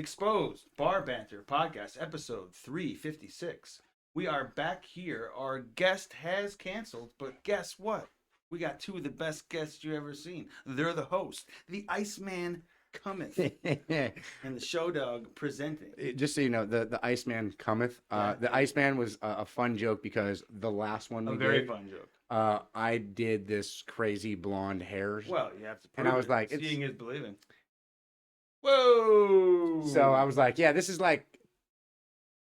Exposed Bar Banter Podcast, episode 356. We are back here. Our guest has canceled, but guess what? We got two of the best guests you ever seen. They're the host, the Iceman cometh, and the Show Dog presenting. Just so you know, the Iceman cometh. The Iceman was a fun joke because the last one we did, a very fun joke. I did this crazy blonde hair. Well, you have to prove and I was it. like, seeing is believing. Whoa! So I was like, yeah, this is like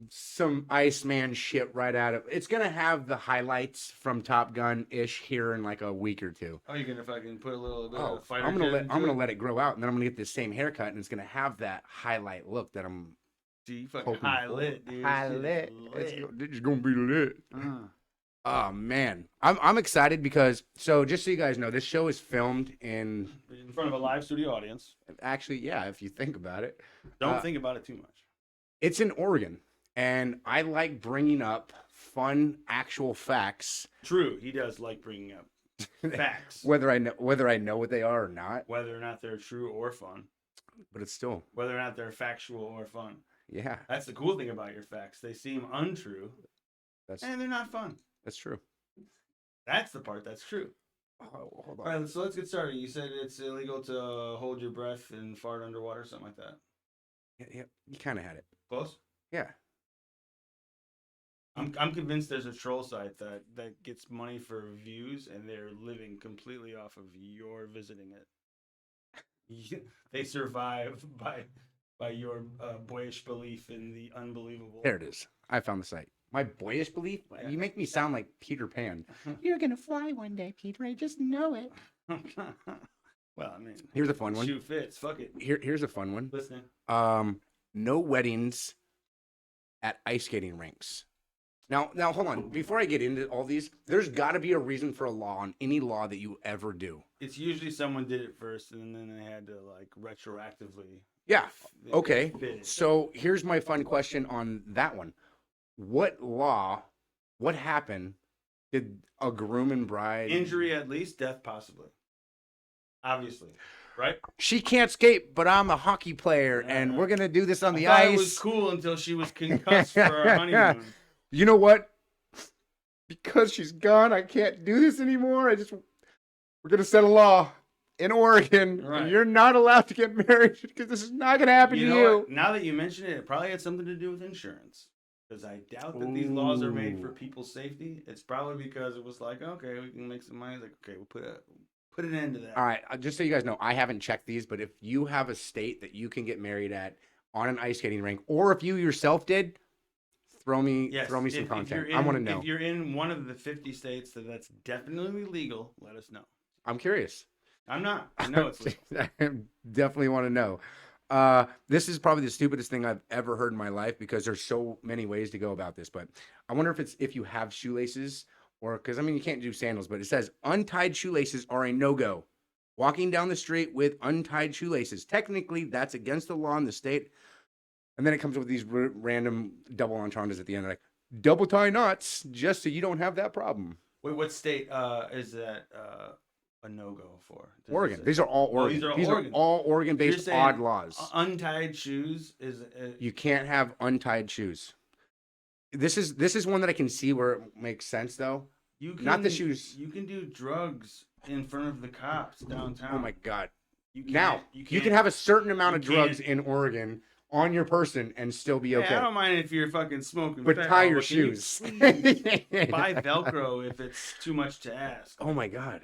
some Iceman shit right out of. It's gonna have the highlights from Top Gun ish here in like a week or two. Oh, you're gonna fucking put a little bit of fighter. I'm gonna let it grow out, and then I'm gonna get the same haircut, and it's gonna have that highlight look that I'm. Dude, fucking high lit, dude. High lit. It's gonna be lit. Oh man, I'm excited because just so you guys know, this show is filmed in front of a live studio audience. Actually, yeah, if you think about it. Don't think about it too much. It's in Oregon, and I like bringing up fun, actual facts. True, he does like bringing up facts, whether I know what they are or not, whether or not they're true or fun. But it's still whether or not they're factual or fun. Yeah, that's the cool thing about your facts. They seem untrue, and they're not fun. That's true. That's the part that's true. Oh, hold on. All right, so let's get started. You said it's illegal to hold your breath and fart underwater, something like that. Yeah, you kind of had it. Close? Yeah. I'm convinced there's a troll site that gets money for views, and they're living completely off of your visiting it. They survive by your boyish belief in the unbelievable. There it is. I found the site. My boyish belief? Yeah. You make me sound like Peter Pan. You're gonna fly one day, Peter. I just know it. Well, I mean, here's a fun one. Shoe fits. Fuck it. Here's a fun one. Listening. No weddings at ice skating rinks. Now, hold on. Before I get into all these, there's got to be a reason for a law on any law that you ever do. It's usually someone did it first, and then they had to like retroactively. Yeah. Okay. So here's my fun question on that one. What happened? Did a groom and bride... Injury at least, death possibly. Obviously, right? She can't skate, but I'm a hockey player, and we're going to do this on the ice. It was cool until she was concussed for our honeymoon. You know what? Because she's gone, I can't do this anymore. We're going to set a law in Oregon. Right. You're not allowed to get married because this is not going to happen to you. What? Now that you mention it probably had something to do with insurance. Because I doubt that these laws are made for people's safety. It's probably because it was like, okay, we can make some money. It's like, okay, we'll put an end to that. All right, just so you guys know, I haven't checked these, but if you have a state that you can get married at on an ice skating rink, or if you yourself did, throw me some content. I want to know. If you're in one of the 50 states that's definitely legal, let us know. I'm curious. I'm not. I know it's legal. I definitely want to know. This is probably the stupidest thing I've ever heard in my life because there's so many ways to go about this, but I wonder if you have shoelaces or, because I mean, you can't do sandals, but it says untied shoelaces are a no-go. Walking down the street with untied shoelaces. Technically, that's against the law in the state. And then it comes up with these random double entendres at the end, like double tie knots, just so you don't have that problem. Wait, what state is that a no-go for? Oregon. These are all Oregon. These are all Oregon-based odd laws. Untied shoes is... You can't have untied shoes. This is one that I can see where it makes sense, though. Not the shoes. You can do drugs in front of the cops downtown. Oh, my God. You can have a certain amount of drugs in Oregon on your person and still be okay. I don't mind if you're fucking smoking. But tie your shoes. Buy Velcro if it's too much to ask. Oh, my God.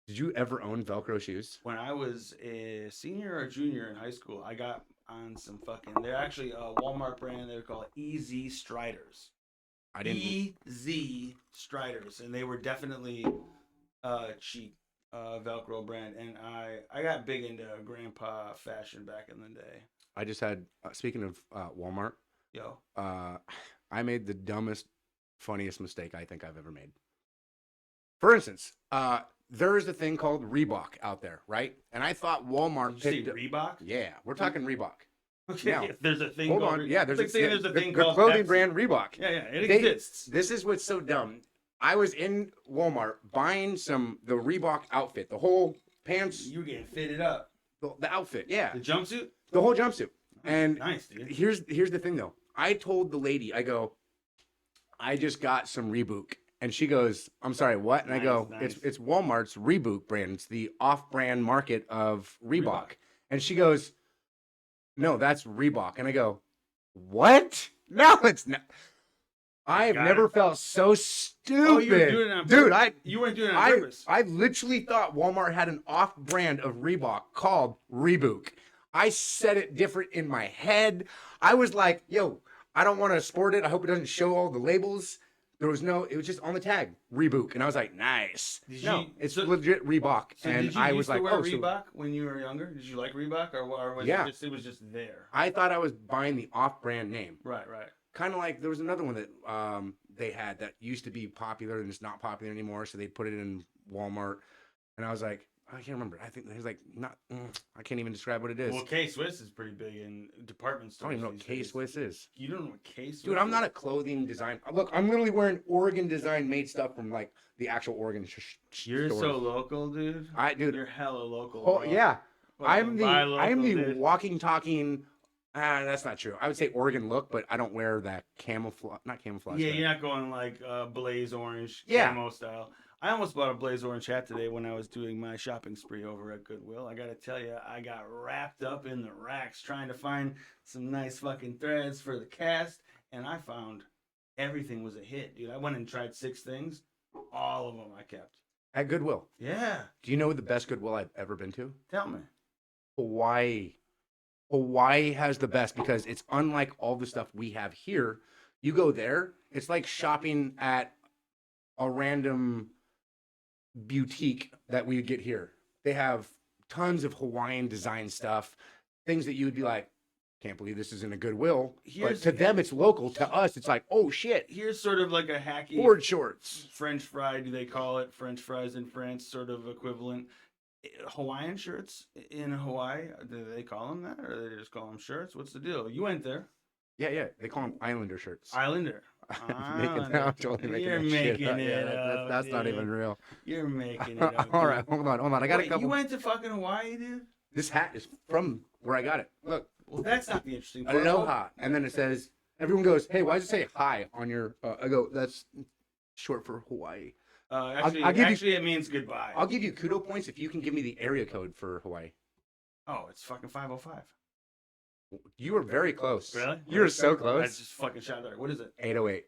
Did you ever own Velcro shoes? When I was a senior or junior in high school, I got on some fucking... They're actually a Walmart brand. They're called EZ Striders. EZ Striders. And they were definitely cheap Velcro brand. And I got big into grandpa fashion back in the day. I just had... speaking of Walmart. Yo. I made the dumbest, funniest mistake I think I've ever made. For instance... there is a thing called Reebok out there, right? And I thought Walmart picked... Did you say Reebok? Yeah, we're talking Reebok. Okay, now, there's a thing hold called... on, yeah, there's a thing called... clothing brand Reebok. Yeah, it exists. This is what's so dumb. I was in Walmart buying the Reebok outfit, the whole pants... You were getting fitted up. The outfit, yeah. The jumpsuit? The whole jumpsuit. And nice, dude. here's the thing though. I told the lady, I go, I just got some Reebok. And she goes, I'm sorry, what? And I go, it's Walmart's Reebok brand. It's the off-brand market of Reebok. And she goes, no, that's Reebok. And I go, what? No, it's not. I have never felt so stupid. Oh, you were doing it on purpose. Dude, you weren't doing it on purpose. I literally thought Walmart had an off-brand of Reebok called Reebok. I said it different in my head. I was like, yo, I don't want to sport it. I hope it doesn't show all the labels. It was just on the tag, Reebok. And I was like, nice. It's legit Reebok. So and I was like, wear Reebok when you were younger? Did you like Reebok or was it was just there? I thought I was buying the off-brand name. Right. Kind of like there was another one that they had that used to be popular and it's not popular anymore. So they put it in Walmart. And I was like, I can't remember. I think it was like I can't even describe what it is. Well, K-Swiss is pretty big in department stores. I don't even know what K-Swiss is. You don't know what K-Swiss is? Dude, I'm not a clothing design. Look, I'm literally wearing Oregon design made stuff from like the actual Oregon You're stores. so local, dude. Dude. You're hella local. Oh, yeah. I'm the dude. walking, talking. That's not true. I would say Oregon look, but I don't wear that not camouflage. Yeah, you're not going like blaze orange camo style. I almost bought a blaze orange hat today when I was doing my shopping spree over at Goodwill. I gotta tell you, I got wrapped up in the racks trying to find some nice fucking threads for the cast, and I found everything was a hit, dude. I went and tried 6 things. All of them I kept. At Goodwill? Yeah. Do you know the best Goodwill I've ever been to? Tell me. Hawaii. Hawaii has the best because it's unlike all the stuff we have here. You go there, it's like shopping at a random boutique that we get here. They have tons of Hawaiian design stuff, things that you would be like, can't believe this is in a Goodwill. But to them, it's local. To us, it's like, oh shit. Here's sort of like a hacky board shorts. French fry, do they call it? French fries in France, sort of equivalent. Hawaiian shirts in Hawaii, do they call them that, or do they just call them shirts? What's the deal? You went there. Yeah. They call them Islander shirts. Islander. You're making it up. That's not even real. You're making it up. All right, hold on. I got a couple. You went to fucking Hawaii, dude? This hat is from where I got it. Look. Well, that's not the interesting part. Aloha. And then it says, everyone goes, hey, why does it say hi on your, I go, that's short for Hawaii. Actually, it means goodbye. I'll give you kudo points if you can give me the area code for Hawaii. Oh, it's fucking 505. You were very close. Really? You were so close. I just fucking shot there. What is it? 808.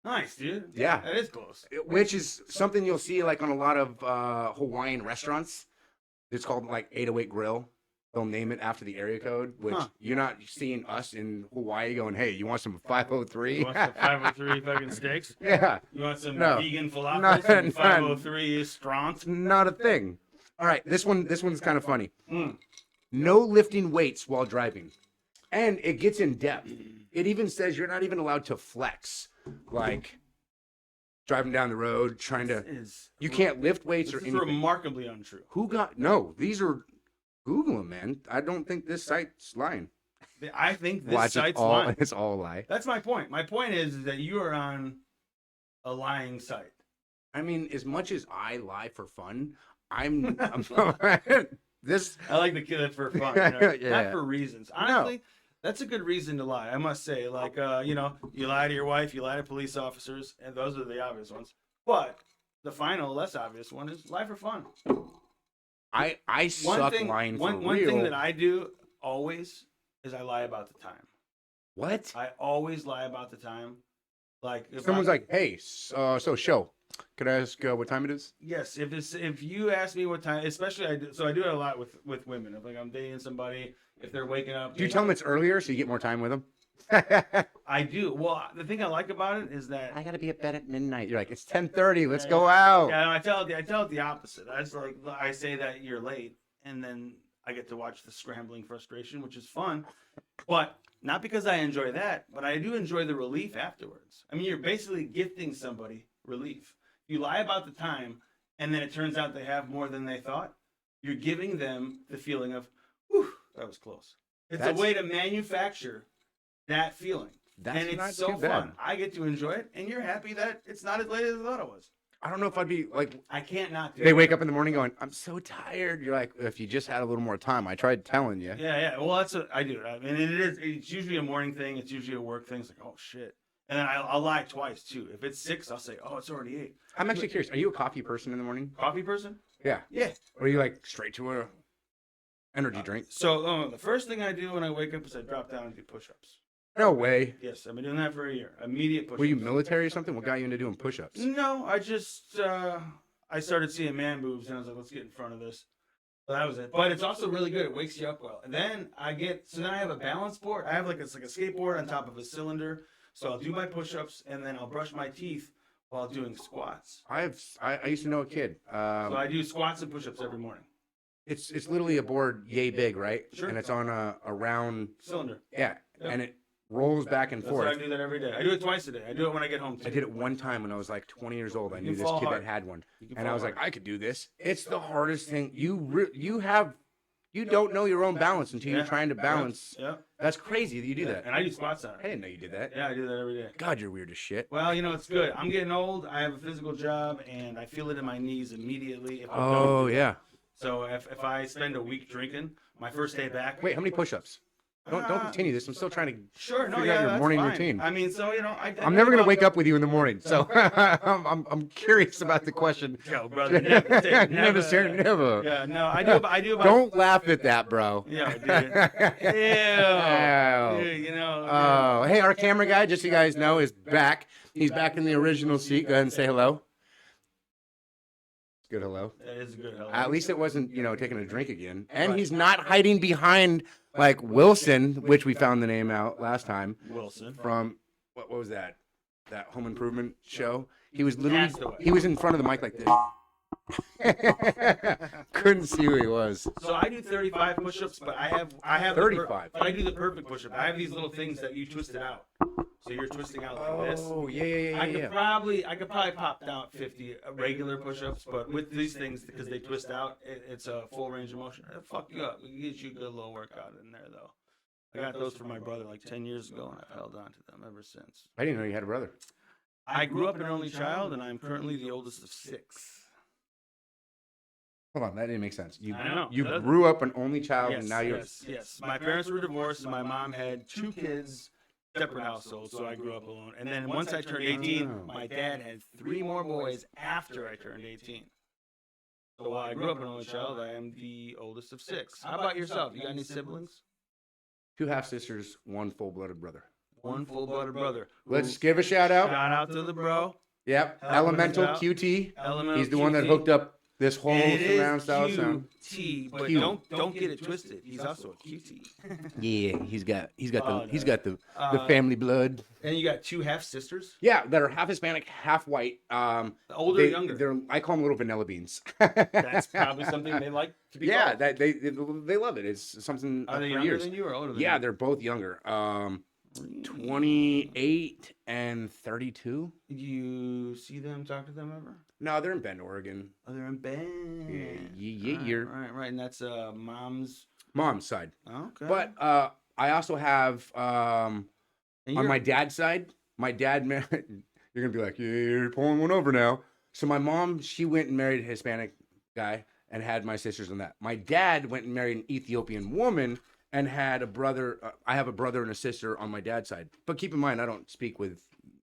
Nice, dude. Yeah. That is close. Which is something you'll see like on a lot of Hawaiian restaurants. It's called like 808 Grill. They'll name it after the area code, which you're not seeing us in Hawaii going, hey, you want some 503? You want some 503 fucking steaks? Yeah. You want some vegan falafel? Some 503 stront? Not a thing. All right, this one's kind of funny. No lifting weights while driving. And it gets in depth. It even says you're not even allowed to flex. Like driving down the road, you can't lift weights or anything. This is remarkably untrue. These are, Google them, man. I don't think this site's lying. I think this site's lying. It's all a lie. That's my point. My point is that you are on a lying site. I mean, as much as I lie for fun, I'm this. I like to kill it for fun, not for reasons. Honestly, that's a good reason to lie. I must say, like, you lie to your wife, you lie to police officers, and those are the obvious ones. But the final, less obvious one is lie for fun. I suck lying for real. One thing that I do always is I lie about the time. What? I always lie about the time. Like if someone's like, "Hey, so show. Could I ask what time it is?" Yes. If you ask me what time, especially I do it a lot with women. If like I'm dating somebody, if they're waking up, do you tell them it's earlier so you get more time with them? I do. Well, the thing I like about it is that I gotta be at bed at midnight. You're like, it's 10:30. Let's go out. Yeah, I tell it the opposite. I say that you're late, and then I get to watch the scrambling frustration, which is fun, but not because I enjoy that, but I do enjoy the relief afterwards. I mean, you're basically gifting somebody relief. You lie about the time, and then it turns out they have more than they thought. You're giving them the feeling of, whew, that was close. It's a way to manufacture that feeling. And it's so fun. I get to enjoy it, and you're happy that it's not as late as I thought it was. I don't know if I'd be like. I can't not do They it. wake up in the morning going, "I'm so tired." You're like, "If you just had a little more time." I tried telling you. Yeah. Well, that's what I do. I mean, it is. It's usually a morning thing. It's usually a work thing. It's like, oh shit. And then I'll lie twice too. If it's 6, I'll say, oh, it's already 8. I'm actually curious. Are you a coffee person in the morning? Coffee person? Yeah. Yeah. Or are you like straight to a energy drink? So the first thing I do when I wake up is I drop down and do push-ups. No way. Yes, I've been doing that for a year. Immediate push-ups. Were you military or something? What got you into doing push-ups? No, I just I started seeing man boobs and I was like, let's get in front of this. So that was it. But it's also really good. It wakes you up well. And then then I have a balance board. I have it's like a skateboard on top of a cylinder. So I'll do my push-ups and then I'll brush my teeth while doing squats. I used to know a kid. So I do squats and push-ups every morning. It's literally a board yay big, right? Sure. And it's on a round cylinder. Yeah. Yep. And it rolls back and forth. I do that every day. I do it twice a day. I do it when I get home too. I did it one time when I was like 20 years old. I knew this fall kid hard. that had one, You and I fall was like, hard. I could do this. It's the hardest thing. You don't know your own balance until you're trying to balance. Yeah. That's crazy that you do that. And I do squats on I it. didn't know you did that. Yeah, I do that every day. God, you're weird as shit. Well, it's good. I'm getting old. I have a physical job, and I feel it in my knees immediately. If I don't Oh do it. yeah. So if I spend a week drinking, my first day back. Wait, how many push-ups? Don't continue this. I'm still trying to Sure, no, figure out yeah, your that's morning fine. routine. I mean, so I'm never gonna wake up with you in the morning, so I'm curious about the question. Yo, brother, never say Never say never. Yeah, no, I do about. Don't laugh at that, bro. Yeah, dude. Ew. Dude, Oh, hey, our camera guy, just so you guys know, is back. He's back in the original seat. Go ahead and say hello. Good hello. That is a good hello. At least it wasn't, taking a drink again. And he's not hiding behind like Wilson, which we found the name out last time. Wilson. From what was that? That Home Improvement show. He was in front of the mic like this. Couldn't see who he was. So I do 35 push-ups, but I have 35. But I do the perfect push-up. I have these little things that you twist it out. So you're twisting out like this. Oh yeah. I could probably pop down 50 regular push-ups, but with these things, because they twist out, it's a full range of motion. It'll fuck you up. We can get you a good little workout in there, though. I got those for my brother like 10 years ago, and I've held on to them ever since. I didn't know you had a brother. I grew up an only child, and I'm currently the oldest of 6. Hold on, that didn't make sense. I know. You grew up an only child, and now you're. Yes. My parents were divorced, and my mom had 2 kids, separate households, so I grew up alone. And then once I turned 18, my dad had 3 more boys after I turned 18. So while I grew up an only child, I am the oldest of 6. How about yourself? You got any siblings? 2 half sisters, 1 full-blooded brother. 1 full-blooded brother. Let's give a shout out. Shout out to the bro. Yep, Elemental QT. Elemental He's the one that QT. hooked up this whole And it surround is style sound. QT, but Q. don't get it twisted. He's also a QT. Yeah, he's got the Uh, family blood. And you got 2 half sisters. Yeah, that are half Hispanic, half white. Older or younger? They're I call them little vanilla beans. That's probably something they like to be Yeah, called. they love it. It's something Are they for younger years. than you or older than you? Yeah, they're both younger. 28 and 32. You see them, talk to them ever? No, they're in Bend, Oregon. Oh, they're in Bend. Yeah. Right. And that's mom's. Mom's side. Okay. But I also have on my dad's side, my dad married. You're gonna be like, yeah, you're pulling one over now. So my mom, she went and married a Hispanic guy and had my sisters on that. My dad went and married an Ethiopian woman and had a brother. I have a brother and a sister on my dad's side. But keep in mind, I don't speak with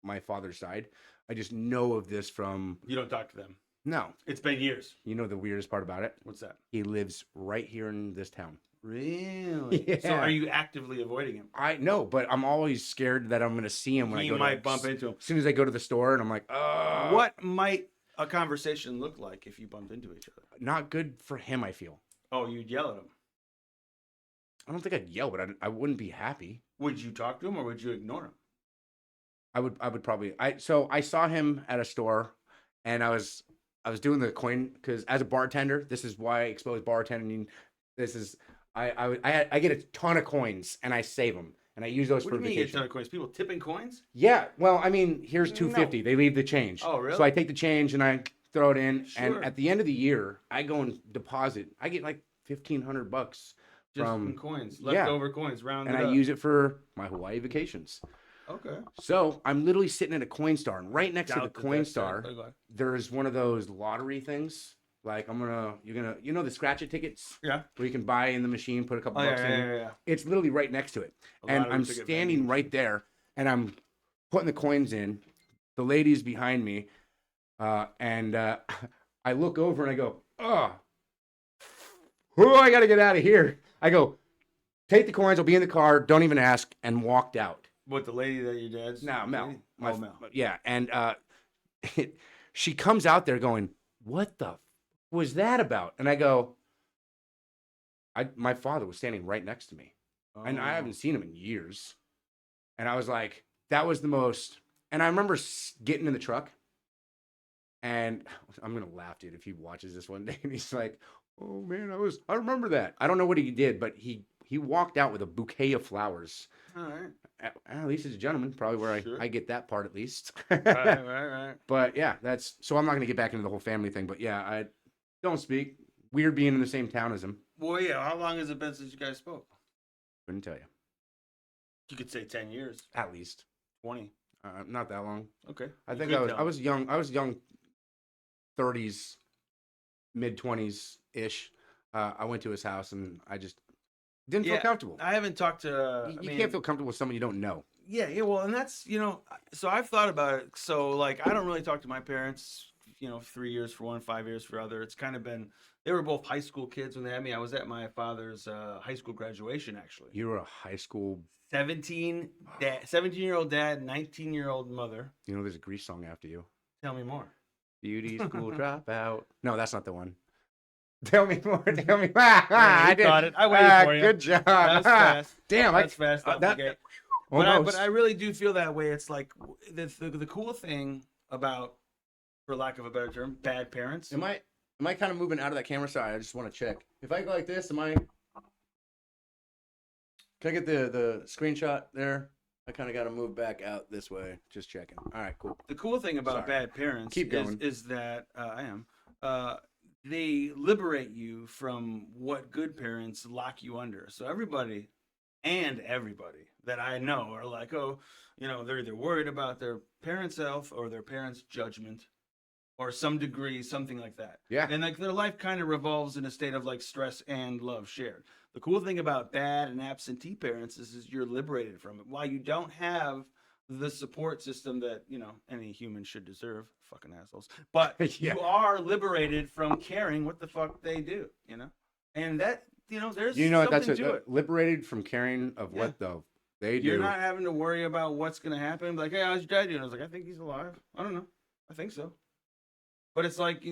my father's side. I just know of this from. You don't talk to them. No. It's been years. You know the weirdest part about it? What's that? He lives right here in this town. Really? Yeah. So are you actively avoiding him? I know, but I'm always scared that I'm going to see him when I go. You might bump into him. As soon as I go to the store, and I'm like, oh. What might a conversation look like if you bumped into each other? Not good for him, I feel. Oh, you'd yell at him. I don't think I'd yell, but I wouldn't be happy. Would you talk to him or would you ignore him? I would probably. So I saw him at a store, and I was doing the coin because as a bartender, this is why I expose bartending. This is I get a ton of coins and I save them and I use those What for do you mean you get a vacation. ton of coins? People tipping coins? Yeah, well, I mean, here's $250. They leave the change. Oh, really? So I take the change and I throw it in, Sure. and at the end of the year, I go and deposit. I get like $1,500 Just from from coins, leftover coins, round and it I up. use it for my Hawaii vacations. Okay. So I'm literally sitting at a Coinstar, and right next to the Doubt that that's Coinstar, it. there's one of those lottery things. Like you're gonna, the scratch it tickets Yeah. where you can buy in the machine, put a couple Oh bucks in. yeah. It's literally right next to it, A and lottery I'm ticket vending standing right machine. there, and I'm putting the coins in. The lady's behind me, and I look over and I go, oh, I gotta get out of here. I go, take the coins. I'll be in the car. Don't even ask, and walked out. What, the lady that your dad's? No, Mel. Lady? Oh, Mel. Yeah, and she comes out there going, "What the was that about?" And I go, my father was standing right next to me, and I haven't Oh. seen him in years. And I was like, that was the most. And I remember getting in the truck, and I'm gonna laugh, dude, if he watches this one day, and he's like, "Oh man, I remember that." I don't know what he did, but he walked out with a bouquet of flowers. All right. At least he's a gentleman, probably where Sure. I get that part at least. Right. But yeah, that's so I'm not gonna get back into the whole family thing. But yeah, I don't speak. Weird being in the same town as him. Well, yeah. How long has it been since you guys spoke? Couldn't tell you. You could say 10 years, At least 20. not that long. Okay. I You think could I tell. was young. I was young, 30s, mid 20s ish. I went to his house and I just didn't feel comfortable. I haven't talked to. You can't feel comfortable with someone you don't know. Yeah. Well, and that's So I've thought about it. So like, I don't really talk to my parents. 3 years for one, 5 years for other. It's kind of been. They were both high school kids when they had me. I was at my father's high school graduation actually. You were a high school 17-year-old dad, 19-year-old mother. There's a Grease song after you. Tell me more. Beauty school dropout. No, that's not the one. Tell me more. Tell me. I did. got it. I waited for you. Good job. That's fast. Damn, That's fast. Off the gate. Almost. But I really do feel that way. It's like the cool thing about, for lack of a better term, bad parents. Am I kind of moving out of that camera side? I just want to check. If I go like this, can I get the screenshot there? I kind of got to move back out this way. Just checking. All right, cool. The cool thing about Sorry. bad parents Keep going. is that they liberate you from what good parents lock you under. So everybody that I know are like, oh, they're either worried about their parents' health or their parents' judgment, or some degree, something like that. Yeah. And like their life kind of revolves in a state of like stress and love shared. The cool thing about bad and absentee parents is you're liberated from it. While you don't have the support system that, any human should deserve, fucking assholes. But Yeah. you are liberated from caring what the fuck they do, And that, there's something that's to it. liberated from caring of what they do. You're not having to worry about what's going to happen. Like, hey, how's your dad doing? I was like, I think he's alive. I don't know. I think so. But it's like,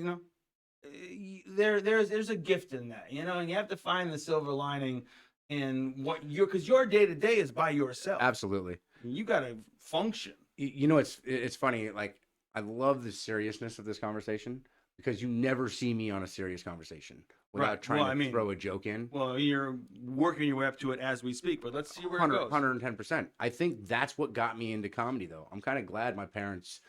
there's a gift in that, and you have to find the silver lining in because your day to day is by yourself. Absolutely. You got to function. It's funny. Like, I love the seriousness of this conversation because you never see me on a serious conversation without trying to throw a joke in. Well, you're working your way up to it as we speak, but let's see where it goes. 110%. I think that's what got me into comedy, though. I'm kind of glad my parents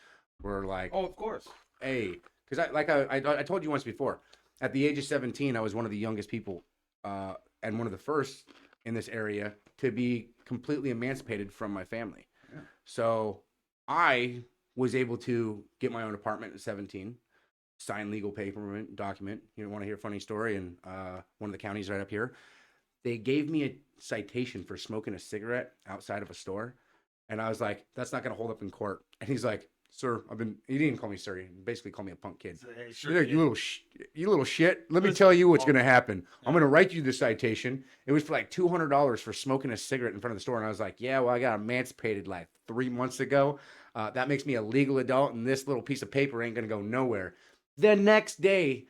were like, oh, of course. Hey, because I told you once before, at the age of 17, I was one of the youngest people and one of the first in this area to be completely emancipated from my family. Yeah. So I was able to get my own apartment at 17, sign legal paper document. You want to hear a funny story? And one of the counties right up here, they gave me a citation for smoking a cigarette outside of a store. And I was like, that's not going to hold up in court. And he's like, sir, he didn't call me sir. He basically called me a punk kid. Hey, sure, Like, you little shit. Let me tell you what's going to happen. Yeah. I'm going to write you the citation. It was for like $200 for smoking a cigarette in front of the store. And I was like, yeah, well, I got emancipated like 3 months ago. That makes me a legal adult. And this little piece of paper ain't going to go nowhere. The next day,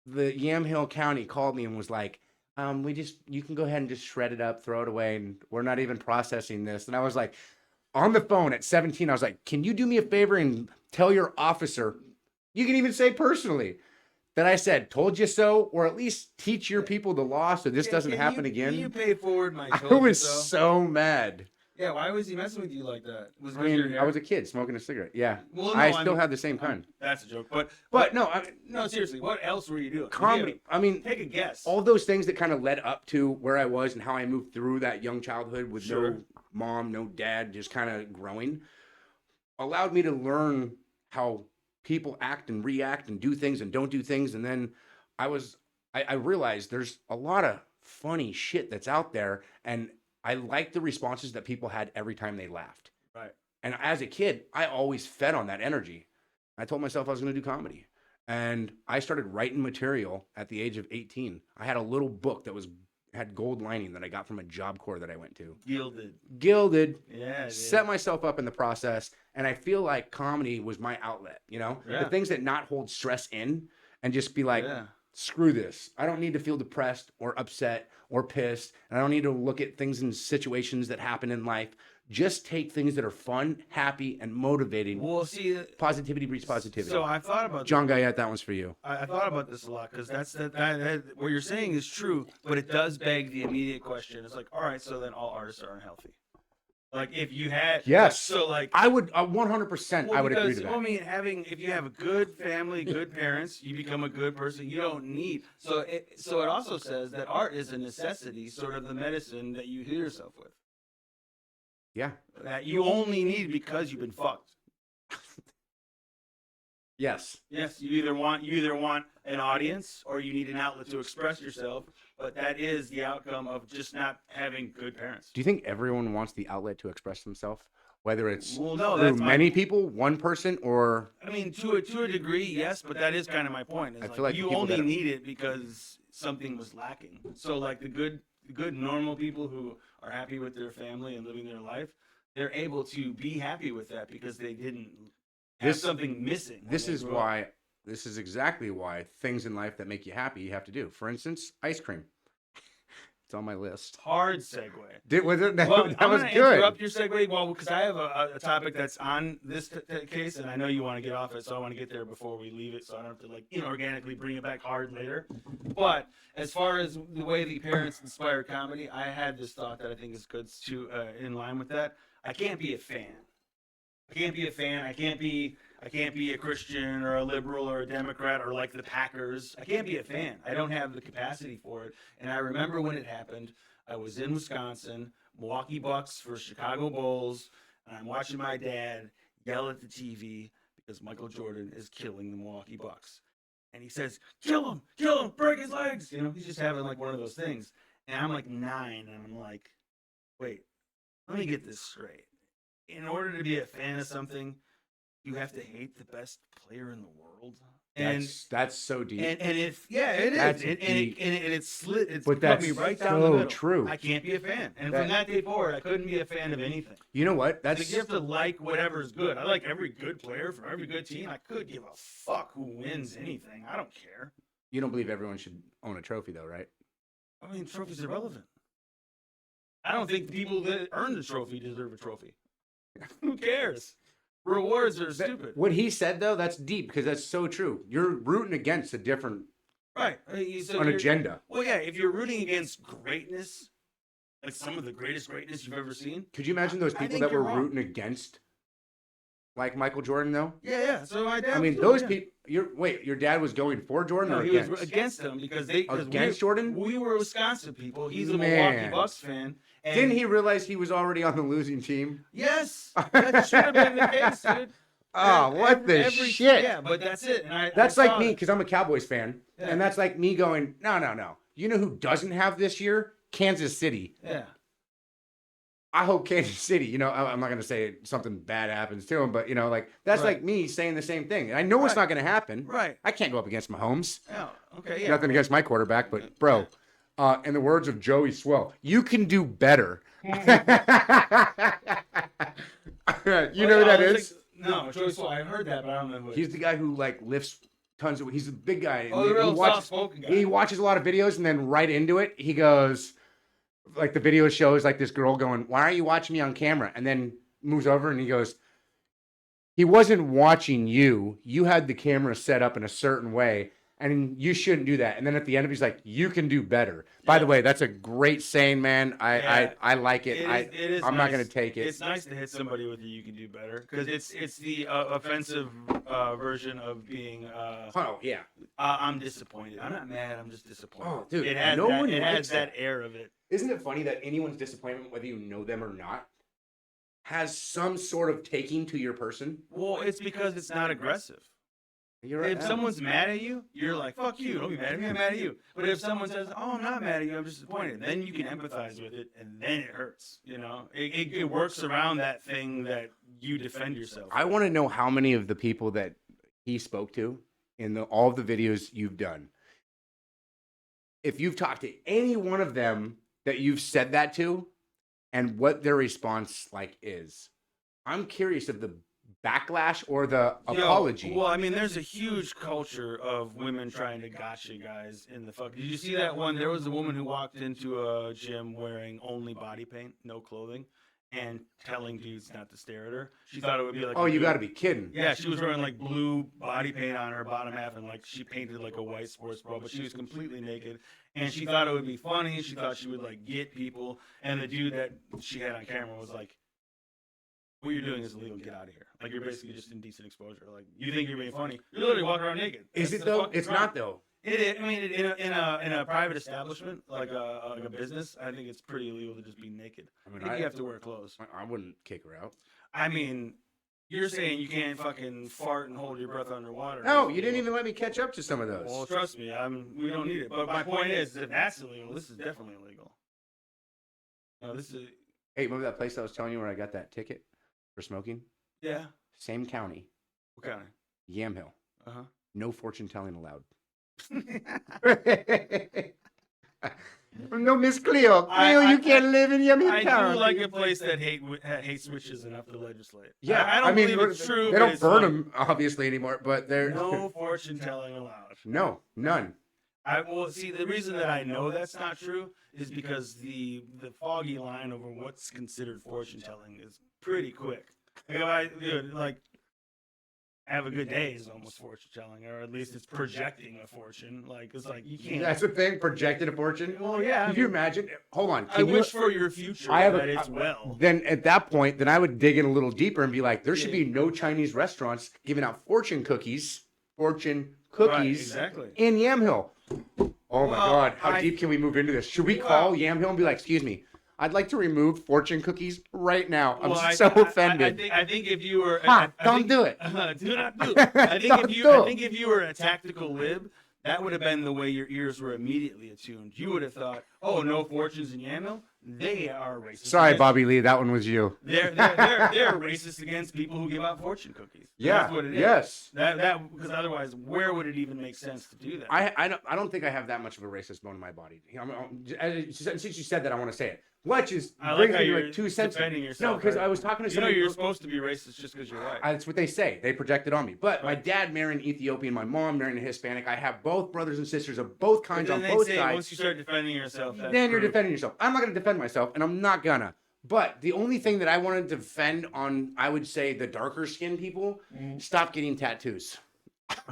the Yamhill County called me and was like, you can go ahead and just shred it up, throw it away. And we're not even processing this. And I was like, on the phone at 17, I was like, can you do me a favor and tell your officer, you can even say personally, that I said, told you so, or at least teach your people the law so this doesn't happen again. Can you pay forward my I told was you so? so mad. Yeah, why was he messing with you like that? Was it I 'cause of your mean, I hair? was a kid smoking a cigarette. Yeah, Well, no, I I still mean, have the same kind. that's a joke. But no, I mean, No, seriously, what else were you doing? comedy. I mean, Take a guess. all those things that kind of led up to where I was and how I moved through that young childhood with Sure. no mom, no dad, just kind of growing, allowed me to learn how people act and react and do things and don't do things. And then I was, I realized there's a lot of funny shit that's out there. And I liked the responses that people had every time they laughed. Right. And as a kid, I always fed on that energy. I told myself I was going to do comedy. And I started writing material at the age of 18. I had a little book that had gold lining that I got from a job corps that I went to. Gilded. Yeah. Set myself up in the process. And I feel like comedy was my outlet, you know? Yeah. The things that not hold stress in and just be like, Yeah. screw this. I don't need to feel depressed or upset or pissed. And I don't need to look at things and situations that happen in life. Just take things that are fun, happy, and motivating. Well, see, Positivity breeds positivity. so I thought about John Guyette, that one's for you. I thought about this a lot because that what you're saying is true, but it does beg the immediate question. It's like, all right, so then all artists are unhealthy. Like if you had Yes. so like I would 100%. well, I would agree because, to that. I mean, if you have a good family, good parents, you become a good person. You don't need so it also says that art is a necessity, sort of the medicine that you heal yourself with. Yeah. That you only need because you've been fucked. Yes. Yes, you either want an audience or you need an outlet to express yourself, but that is the outcome of just not having good parents. Do you think everyone wants the outlet to express themselves? Whether it's Well, no, through that's many people, one person, or I mean, to a degree, yes, but that is kind of my point. Is I feel like you people only that- need it because something was lacking. So like the good normal people who are happy with their family and living their life, they're able to be happy with that because they didn't have something missing. when this they is grew up. why this is exactly why things in life that make you happy you have to do. For instance, ice cream. It's on my list. Hard segue. Was it? That, Well, that I'm was gonna good. interrupt your segue, well, because I have a topic that's on this case, and I know you want to get off it, so I want to get there before we leave it, so I don't have to like inorganically bring it back hard later. But as far as the way the parents inspire comedy, I had this thought that I think is good to in line with that. I can't be a fan. I can't be a fan. I can't be a Christian or a liberal or a Democrat or like the Packers. I can't be a fan. I don't have the capacity for it. And I remember when it happened. I was in Wisconsin, Milwaukee Bucks for Chicago Bulls, and I'm watching my dad yell at the TV because Michael Jordan is killing the Milwaukee Bucks. And he says, kill him, break his legs. You know, he's just having like one of those things. And I'm like 9, and I'm like, wait, let me get this straight. In order to be a fan of something, you have to hate the best player in the world. And That's so deep. and if it That's is, deep. and it's slit. It's But cut that's me right down the so middle. true. I can't be a fan, and from that day forward, I couldn't be a fan of anything. You know what? Like, you have to like whatever's good. I like every good player from every good team. I could give a fuck who wins anything. I don't care. You don't believe everyone should own a trophy, though, right? I mean, trophies are irrelevant. I don't think the people that earn the trophy deserve a trophy. Who cares? Rewards are stupid. What he said, though, that's deep because that's so true. You're rooting against a different Right. So an agenda. Well, yeah, if you're rooting against greatness, like some of the greatest greatness you've ever seen. Could you imagine those I people think that you're were wrong. rooting against, like Michael Jordan, though? Yeah. So my dad. I mean, was those yeah. people. Your dad was going for Jordan No, or he against? was against him because Against Jordan? We were Wisconsin people. He's a Man. Milwaukee Bucks fan. And Didn't he realize he was already on the losing team? Yes, that should have been the case, dude. Oh, what the shit? Yeah, but that's it. And That's I like saw me it. because I'm a Cowboys fan, Yeah. and that's like me going, no. You know who doesn't have this year? Kansas City. Yeah. I hope Kansas City. You know, I'm not gonna say something bad happens to him, but you know, like that's Right. like me saying the same thing. And I know it's Right. not gonna happen. Right. I can't go up against Mahomes. Oh, okay. Yeah. Nothing against my quarterback, but bro, in the words of Joey Swell, you can do better. You know who that is? No, Joey Swell. I heard that, but I don't know who. He's the guy who like lifts tons of. He's a big guy. Oh, the He real watches- soft-spoken guy. He watches a lot of videos, and then right into it, he goes, like the video shows like this girl going, "Why are you watching me on camera?" And then moves over and he goes, "He wasn't watching you. You had the camera set up in a certain way. and you shouldn't do that. And then at the end, he's like, you can do better. By the way, that's a great saying, man. I like it. It is I'm not nice. gonna take it. It's nice to hit somebody with a "you can do better" because it's the offensive version of being Oh yeah. I'm disappointed. I'm not mad. I'm just disappointed. Oh, dude, it has no that. one It likes has that that. air of it. Isn't it funny that anyone's disappointment, whether you know them or not, has some sort of taking to your person? Well, it's because it's not aggressive. You're right. If someone's mad at you, you're like, fuck you, don't be mad at me, I'm mad at you. But if someone says, oh, I'm not mad at you, I'm just disappointed, then you can empathize with it, and then it hurts, you know? It works around that thing that you defend yourself. I want to know how many of the people that he spoke to in all of the videos you've done, if you've talked to any one of them that you've said that to, and what their response like is. I'm curious of the backlash or the apology. Well, I mean, there's a huge culture of women trying to gotcha guys in the fuck. Did you see that one? There was a woman who walked into a gym wearing only body paint, no clothing, and telling dudes not to stare at her. She thought it would be like, oh, you got to be kidding. Yeah, she was wearing like blue body paint on her bottom half, and like she painted like a white sports bra, but she was completely naked. And she thought it would be funny. She thought she would like get people. And the dude that she had on camera was like, what you're doing is illegal. Get out of here. Like, you're basically just indecent exposure. Like, you think you're being funny. You're literally walking around naked. Is it though? It's not though. It is. I mean, in a private establishment, like a business, I think it's pretty illegal to just be naked. I think you have to wear clothes. I wouldn't kick her out. I mean, you're saying you can't fucking fart and hold your breath underwater. No, you didn't even let me catch up to some of those. Well, trust me, we don't need it. But my point is, if that's illegal, this is definitely illegal. No, this is. Hey, remember that place I was telling you where I got that ticket for smoking? Yeah. Same county. What county? Yamhill. Uh-huh. No fortune telling allowed. No, Miss Cleo. Cleo, you can't live in Yamhill Town. I do like a place that hates witches enough to legislate. Yeah, I mean, believe it's true. They don't burn them obviously anymore, but they're no fortune telling allowed. No, none. Well, see, the reason that I know that's not true is because the foggy line over what's considered fortune telling is pretty quick. Like, have a good day is almost fortune telling, or at least it's projecting a fortune. Like, it's like you can't. That's the thing, projected a fortune. Well, yeah. Could you imagine? Hold on. I wish for your future that it's well. Then at that point, then I would dig in a little deeper and be like, there should be no Chinese restaurants giving out fortune cookies Right, exactly. in Yamhill. Oh my God! How deep can we move into this? Should we call Yamhill and be like, excuse me? I'd like to remove fortune cookies right now. I'm so offended. I think if you were, don't do it. Do not do it. I think if you were a tactical lib, that would have been the way your ears were immediately attuned. You would have thought, oh, no fortunes in Yamhill? They are racist. Sorry, Bobby Lee, that one was you. They're racist against people who give out fortune cookies. Yeah. That's what it is. Yes. That because otherwise, where would it even make sense to do that? I don't think I have that much of a racist bone in my body. Since you said that, I want to say it. What just brings me like 2 cents? No, because I was talking to somebody. You're supposed to be racist just because you're white. That's what they say. They project it on me. But my dad married an Ethiopian, my mom married a Hispanic. I have both brothers and sisters of both kinds on both sides. Once you start defending yourself, then you're defending yourself. I'm not going to defend myself, and I'm not gonna. But the only thing that I want to defend on, I would say, the darker skinned people, stop getting tattoos.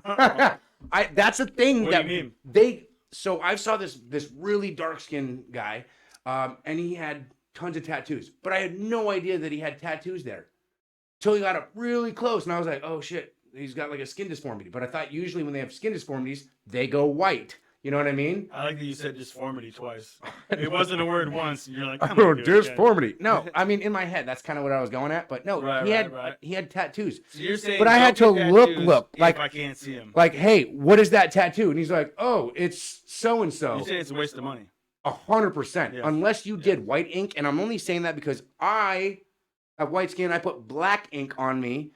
That's a thing what that do you mean? they. So I saw this really dark skinned guy. And he had tons of tattoos, but I had no idea that he had tattoos there till he got up really close. And I was like, oh shit, he's got like a skin disformity. But I thought usually when they have skin disformities, they go white. You know what I mean? I like that you said disformity twice. It wasn't a word once. And you're like, oh, disformity. No, I mean, in my head, that's kind of what I was going at. But no, right. he had tattoos. So you're saying, but I had to look like, I can't see him. Like, hey, what is that tattoo? And he's like, oh, it's so and so. You say it's a waste of money. 100%, unless you did white ink, and I'm only saying that because I have white skin. I put black ink on me,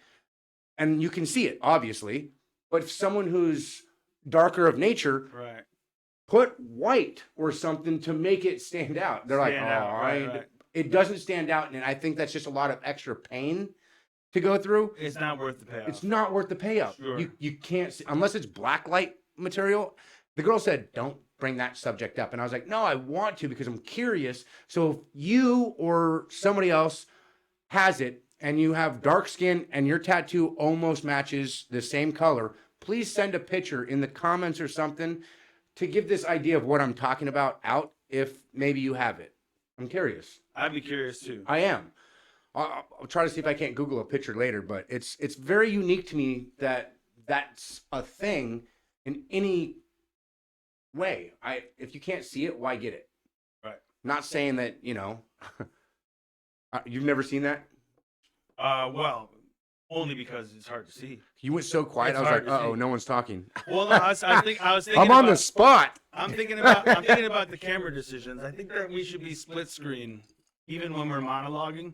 and you can see it obviously. But if someone who's darker of nature, put white or something to make it stand out. They're like, it doesn't stand out, and I think that's just a lot of extra pain to go through. It's not worth the payoff. It's not worth the payoff. Sure. You can't see, unless it's black light material. The girl said, don't bring that subject up. And I was like, no, I want to because I'm curious. So if you or somebody else has it and you have dark skin and your tattoo almost matches the same color, please send a picture in the comments or something to give this idea of what I'm talking about out. If maybe you have it, I'm curious. I'd be curious too. I am. I'll try to see if I can't Google a picture later, but it's very unique to me that that's a thing in any way. If you can't see it, why get it? Right. Not saying that you've never seen that. Well, only because it's hard to see. You went so quiet. It's I was hard like, to "Uh oh, see. no one's talking." Well, no, I was thinking. I'm on the spot. I'm thinking about the camera decisions. I think that we should be split screen, even when we're monologuing.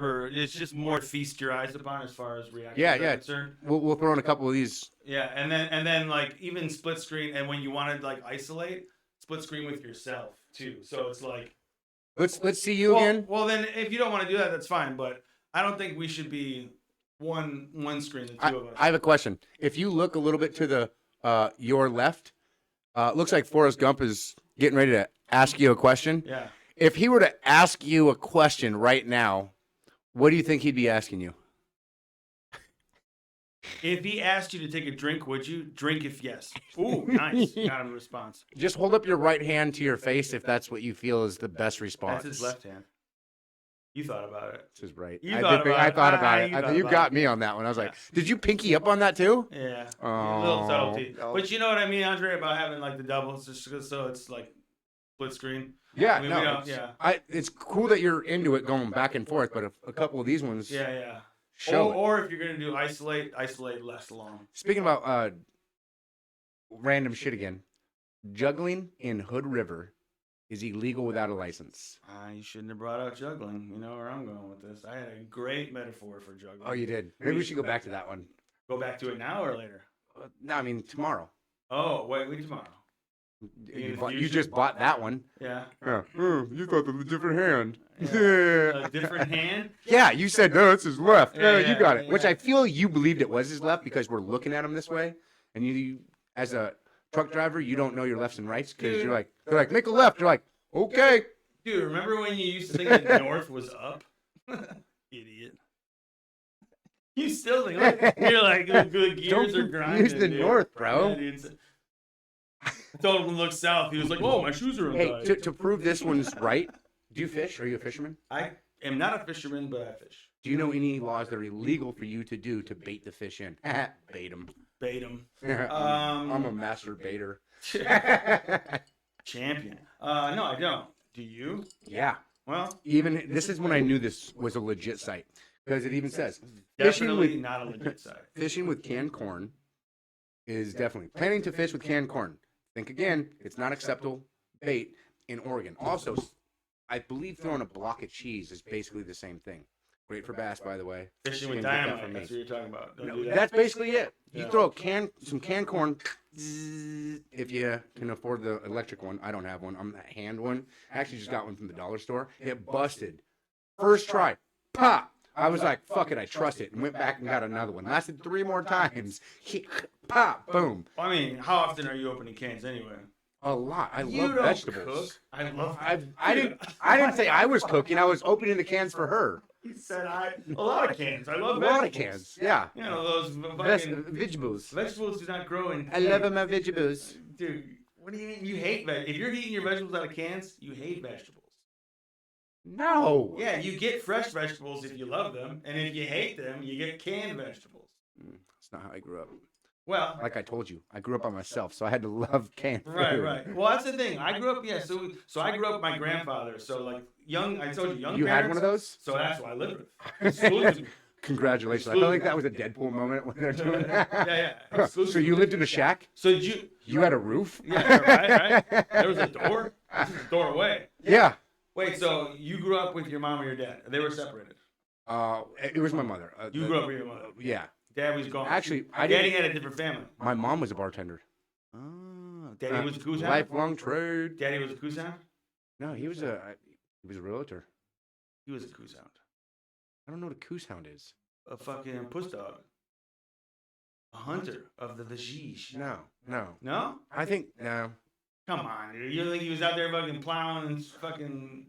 It's just more to feast your eyes upon as far as reactions are concerned. We'll throw in a couple of these. Yeah, and then like even split screen, and when you want to like isolate, split screen with yourself too. So it's like Let's see you again. Well, then if you don't want to do that, that's fine. But I don't think we should be one screen, the two of us. I have a question. If you look a little bit to the your left, looks like Forrest Gump is getting ready to ask you a question. Yeah. If he were to ask you a question right now, what do you think he'd be asking you? If he asked you to take a drink, would you? Drink if yes. Ooh, nice. Got him a response. Just hold up your right hand to your face if that's what you feel is the best response. That's his left hand. You thought about it. This is right. I thought about it. You got me on that one. I was like, did you pinky up on that too? Yeah. Oh, a little subtlety. no. But you know what I mean, Andre, about having like the doubles, just so it's like split screen. Yeah, I mean, no, it's cool that you're into it going back and forth, but a couple of these ones. Yeah. Show or if you're gonna do isolate less long. Speaking about random shit again, juggling in Hood River is illegal without a license. You shouldn't have brought out juggling. You know where I'm going with this. I had a great metaphor for juggling. Oh, you did. Maybe we should go back to that one. Go back to it now or later? No, I mean tomorrow. Oh, wait tomorrow. You just bought that one. Yeah. You thought it was a different hand. Yeah. A different hand? Yeah, you said no, it's his left. Yeah, You got it. yeah. Which I feel you believed it was his left because we're looking at him this way, and you as a truck driver, you don't know your lefts and rights because they're like make a left. You're like, okay. Dude, remember when you used to think that north was up? Idiot. You still think you're like the gears are grinding. Use the north, bro. Yeah, I told him to look south. He was like, "Oh, my shoes are untied." Hey, to prove this one's right, do you fish? Are you a fisherman? I am not a fisherman, but I fish. Do you know any laws that are illegal for you to do to bait the fish in? Bait them. Bait them. I'm a master baiter. Champion. No, I don't. Do you? Yeah. Well, Even this is when I knew this was a legit site because it even says definitely not a legit site. fishing with canned corn is definitely planning to fish with canned corn. Think again, it's not acceptable bait in Oregon. Also, I believe throwing a block of cheese is basically the same thing. Great for bass, by the way. Fishing with You can get that dynamite. from me. That's what you're talking about. Don't No, do that. that's basically it. You Yeah. throw some canned corn, if you can afford the electric one. I don't have one. I'm that hand one. I actually just got one from the dollar store. It busted. First try. Pop. I was like, fuck it, I trust it. And went back and got another one. Lasted 3 more times. Pop. Boom. I mean, how often are you opening cans anyway? A lot. I You love don't vegetables. cook. I love. I didn't say I was cooking. I was opening the cans for her. He said a lot of cans. I love A vegetables. lot of cans. Yeah. You know those fucking Vegetables. vegetables do not grow in. I love my vegetables. Dude, what do you mean? You hate If you're eating your vegetables out of cans, you hate vegetables. No. Yeah, you get fresh vegetables if you love them, and if you hate them, you get canned vegetables. That's not how I grew up. Well, Like I told you, I grew up by myself, so I had to love canned food. right. Well, that's the thing. I grew up, so I grew up with my grandfather. So like I told you, young You had parents, one of those? So that's what I lived with. Exclusively. Congratulations. I felt like that was a Deadpool moment when they're doing that. Yeah. So you lived in a shack? So did you? You had a roof? Yeah, right. There was a door. This is a doorway. Yeah. Wait, so you grew up with your mom or your dad? They were separated. It was my mother. You grew up with your mother. Yeah. Dad was gone. Actually, Daddy had a different family. My mom was a bartender. Oh, Daddy was a coos hound? Lifelong trade. Daddy was a coos hound? No, he was a realtor. He was a coos hound. I don't know what a coos hound is. A fucking puss dog. A hunter of the Vajish. No. No? I think no. Come on, dude. You don't think he was out there fucking plowing and fucking...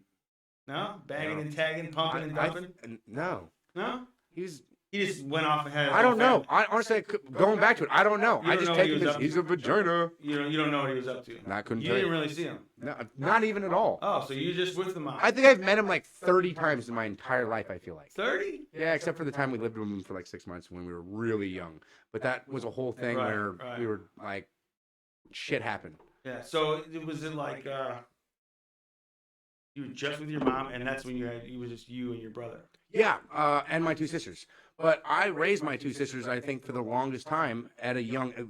No? Bagging No. and tagging, pumping and dumping? No. No? He was He just went off and had his I own don't know. family. I honestly, going back to it, I don't know. You I don't just know take what he him was as up he's to. a vagina. You don't know what he was up to. I couldn't You tell didn't you. really see him. No, not even at all. Oh, so you just with the mom. I think I've met him like 30 times in my entire life, I feel like. 30? Yeah, except for the time we lived with him for like 6 months when we were really young. But that was a whole thing where we were like, shit happened. Yeah. So was it like you were just with your mom, and that's when it was just you and your brother? Yeah, and my 2 sisters. But I raised my 2 sisters, I think, for the longest time at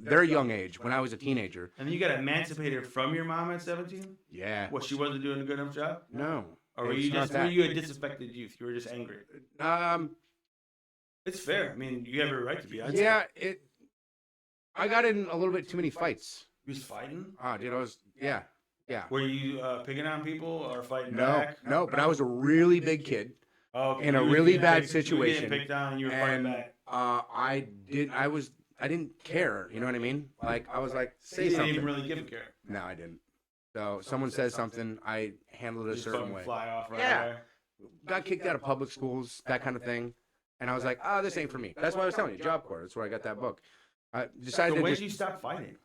their young age when I was a teenager. And then you got emancipated from your mom at 17? Yeah. What, she wasn't doing a good enough job? No. Or were you a disaffected youth? You were just angry. It's fair. I mean, you have every right to be. I got in a little bit too many fights. You was fighting? Dude, yeah. Were you picking on people or fighting back? No, but I was a really big kid. Oh, in a really bad situation. You were getting picked on and you were fighting back. I didn't care. You know what I mean? Like I was like, say you something. Didn't even really give a care. No, I didn't. So someone says something, I handled it a certain way. Fly off right away. Got kicked out of public schools, that kind of thing. And I was like, this ain't for me. That's why I was telling you, Job Corps. That's where I got that book. I decided so when did you stop fighting?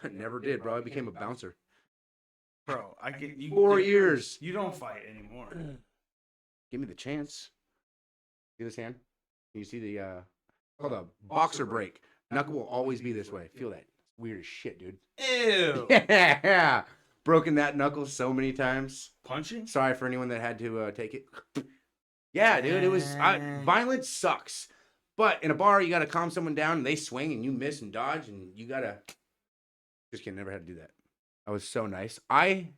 I never did, bro. I became a bouncer. Bro, I get you. 4 years. You don't fight anymore. Give me the chance. See this hand? Can you see the called a boxer break? Knuckle will always be this way. Feel that? It's weird as shit, dude. Ew. Yeah. Broken that knuckle so many times. Punching? Sorry for anyone that had to take it. Yeah, dude. It was violence sucks. But in a bar, you got to calm someone down, and they swing, and you miss and dodge, and you got to. Just kidding. Never had to do that. I was so nice. I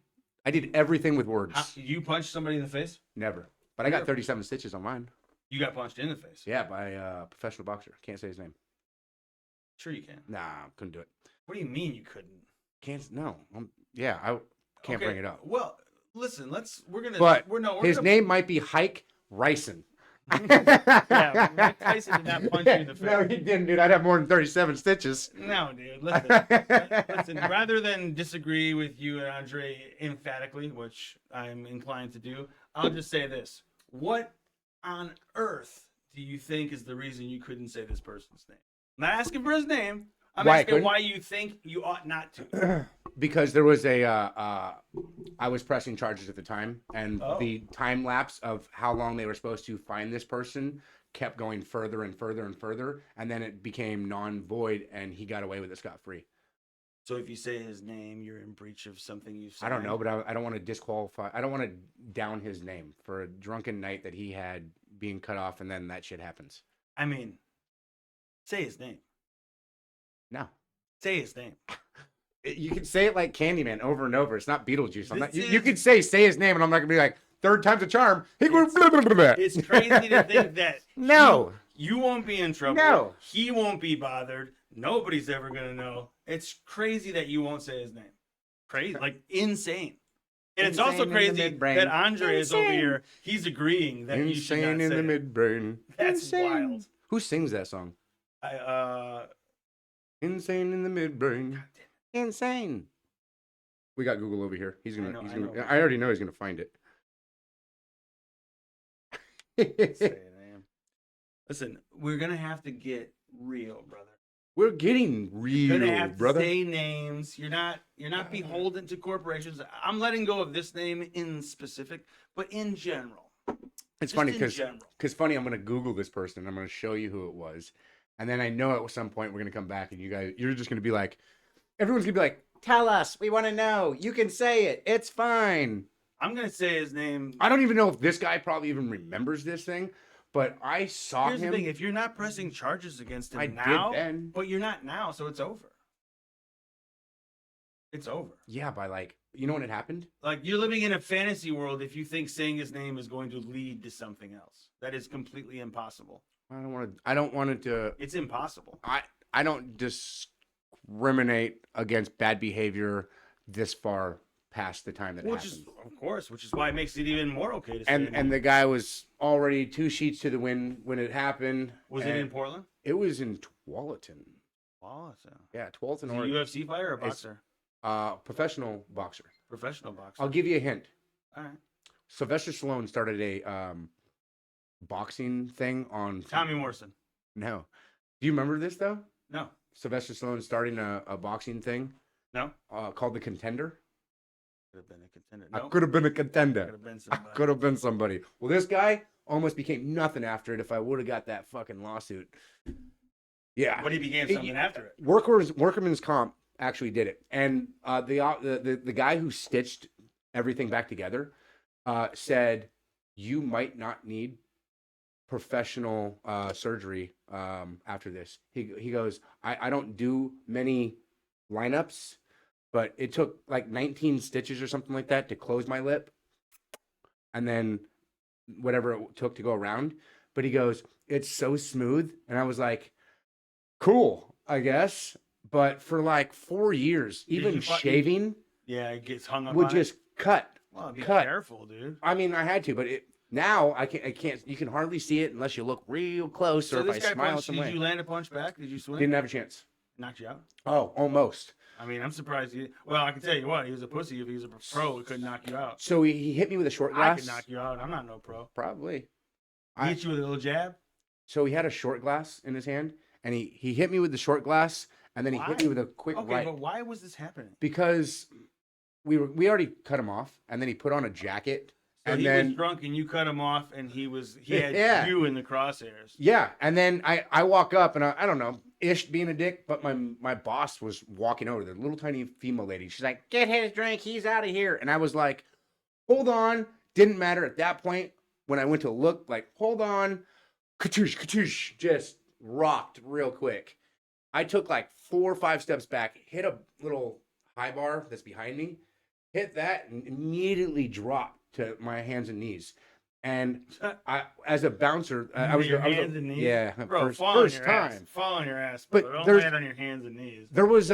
did everything with words. You punched somebody in the face? Never. But I got 37 stitches on mine. You got punched in the face? Yeah, by a professional boxer. Can't say his name. Sure you can. Nah, couldn't do it. What do you mean you couldn't? Can't. No. I can't bring it up. Well, listen. We're gonna. But we're his name might be Hike Ryson. Yeah, Mike Tyson did not punch you in the face. No, he didn't, dude. I'd have more than 37 stitches. No, dude. Listen. Rather than disagree with you and Andre emphatically, which I'm inclined to do, I'll just say this: what on earth do you think is the reason you couldn't say this person's name? I'm not asking for his name. I'm asking why you think you ought not to. Because there was I was pressing charges at the time, and the time lapse of how long they were supposed to find this person kept going further and further and further, and then it became non-void, and he got away with it scot-free. So if you say his name, you're in breach of something you said. I don't know, but I don't want to disqualify. I don't want to down his name for a drunken night that he had being cut off, and then that shit happens. I mean, say his name. No. Say his name. You can say it like Candyman over and over. It's not Beetlejuice. You could say his name, and I'm not going to be like, third time's a charm. It's crazy to think that no, you won't be in trouble. No. He won't be bothered. Nobody's ever going to know. It's crazy that you won't say his name. Crazy. Like, insane. And it's also crazy that Andre is over here. He's agreeing that you should not say in the midbrain. That's wild. Who sings that song? Insane in the midbrain. Insane. We got Google over here. I already know he's gonna find it. Listen, we're gonna have to get real, brother. We're getting real, You're gonna have brother. To say names. You're not beholden to corporations. I'm letting go of this name in specific, but in general. It's funny because I'm gonna Google this person. I'm gonna show you who it was, and then I know at some point we're gonna come back and you're just gonna be like, everyone's gonna be like, tell us, we want to know. You can say it. It's fine. I'm gonna say his name. I don't even know if this guy probably even remembers this thing, but I saw him. Here's the thing: if you're not pressing charges against him I now, did then. But you're not now, so it's over. It's over. Yeah, by like, you know when it happened? Like, you're living in a fantasy world if you think saying his name is going to lead to something else. That is completely impossible. I don't want it to. It's impossible. I don't discriminate against bad behavior this far past the time that it happened. Which is why it makes it even more okay to say. And the guy was already 2 sheets to the wind when it happened. Was it in Portland? It was in Tualatin. Tualatin. Yeah, Tualatin. A UFC fighter or a boxer? Professional boxer. Professional boxer. I'll give you a hint. All right. Sylvester Stallone started a boxing thing on Tommy Morrison. No. Do you remember this though? No. Sylvester Stallone starting a boxing thing No. called The Contender. Could have been a contender. I No. could have been a Could contender. have been I somebody. could have been somebody. Well, this guy almost became nothing after it if I would have got that fucking lawsuit. Yeah. But he became something after it. Workman's comp actually did it. And the guy who stitched everything back together said, you might not need professional surgery after this. He goes, I don't do many lineups, but it took like 19 stitches or something like that to close my lip, and then whatever it took to go around. But he goes, it's so smooth, and I was like, cool, I guess. But for like 4 years, even shaving, yeah, it gets hung up. Would just cut. Well, be cut. careful, dude. I mean, I had to, but now I can't. You can hardly see it unless you look real close, So or if I smile some way. Did you land a punch back? Did you swing? Didn't have a chance. Knocked you out? Oh, almost. I mean, I'm surprised you. Well, I can tell you what, he was a pussy. If he was a pro, he couldn't knock you out. So he hit me with a short glass. I could knock you out. I'm not no pro. Probably. He hit you with a little jab. So he had a short glass in his hand, and he hit me with the short glass, and then he hit me with a quick right. But why was this happening? Because we already cut him off, and then he put on a jacket. So and he then was drunk, and you cut him off, and he had you in the crosshairs. Yeah, and then I walk up, and I don't know, being a dick, but my boss was walking over, the little tiny female lady. She's like, get his drink, he's out of here. And I was like, hold on. Didn't matter at that point. When I went to look, like, hold on. Katoosh, katoosh, just rocked real quick. I took like 4 or 5 steps back, hit a little high bar that's behind me, hit that, and immediately dropped to my hands and knees. And I, as a bouncer, I was hands and knees. Yeah, bro, first time. Fall on your ass, but don't land on your hands and knees. There was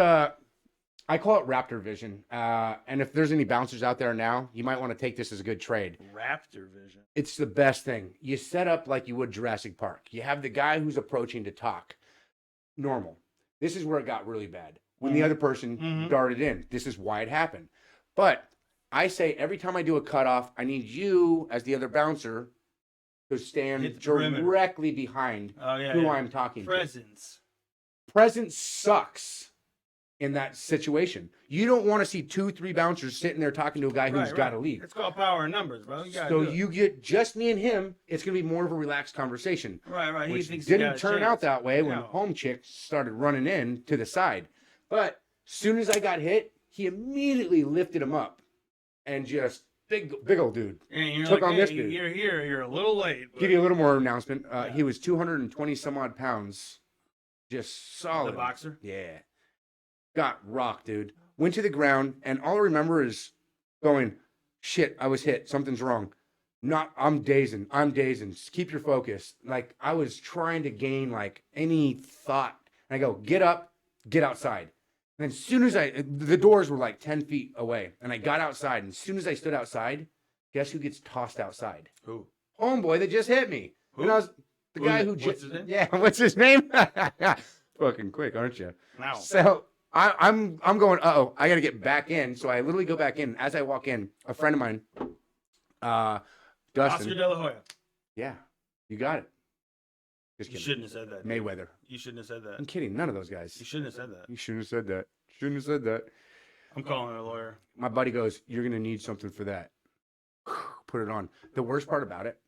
I call it Raptor Vision. And if there's any bouncers out there now, you might want to take this as a good trade. Raptor Vision. It's the best thing. You set up like you would Jurassic Park. You have the guy who's approaching to talk. Normal. This is where it got really bad. When the other person darted in. This is why it happened. But I say every time I do a cutoff, I need you as the other bouncer to stand directly behind who I'm talking to. Presence sucks in that situation. You don't want to see 2-3 bouncers sitting there talking to a guy who's got to leave. It's called power in numbers, bro. You get just me and him. It's going to be more of a relaxed conversation. Right. Which didn't turn out that way when home chick started running in to the side. But as soon as I got hit, he immediately lifted him up and just big old dude took on this dude. You're here. You're a little late. Give you a little more announcement. He was 220 some odd pounds, just solid. The boxer. Yeah, got rocked, dude. Went to the ground, and all I remember is going, "Shit, I was hit. Something's wrong." I'm dazing. Keep your focus. Like I was trying to gain like any thought. And I go, get up, get outside. And as soon as the doors were like 10 feet away, and I got outside, and as soon as I stood outside, guess who gets tossed outside? Who? Homeboy that just hit me. Who? And I was the guy who just... What's his name? Yeah, what's his name? Fucking quick, aren't you? Wow. So I'm going, uh-oh, I got to get back in. So I literally go back in. As I walk in, a friend of mine, Dustin. Oscar De La Hoya. Yeah, you got it. Just kidding. You shouldn't have said that. Mayweather. You shouldn't have said that. I'm kidding. None of those guys. You shouldn't have said that. You shouldn't have said that. Shouldn't have said that. I'm calling a lawyer. My buddy goes, you're going to need something for that. Put it on. The worst part about it,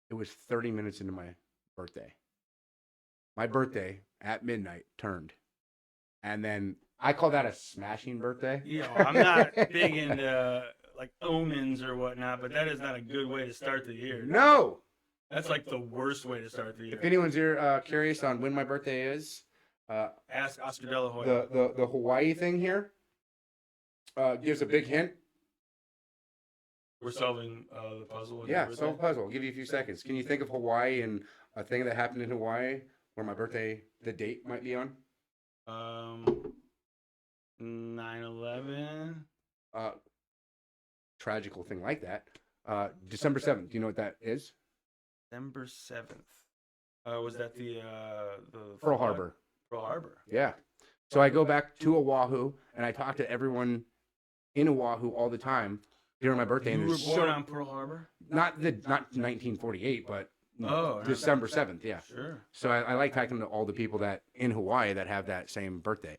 it was 30 minutes into my birthday. My birthday at midnight turned. And then I call that a smashing birthday. I'm not big into like omens or whatnot, but that is not a good way to start the year. No. That's like the worst way to start the year. If anyone's here curious on when my birthday is, ask Oscar De La Hoya. The Hawaii thing here gives a big hint. We're solving the puzzle. Yeah, solve the puzzle. I'll give you a few seconds. Can you think of Hawaii and a thing that happened in Hawaii where my birthday, the date might be on? 9/11. Tragical thing like that. December 7th. Do you know what that is? December 7th. Was that the Pearl Harbor? Pearl Harbor. Yeah. So I go back to Oahu and I talk to everyone in Oahu all the time during my birthday. You and were born on Pearl Harbor? Not 1948, but Oh, December 7th. Yeah. Sure. So I like talking to all the people that in Hawaii that have that same birthday.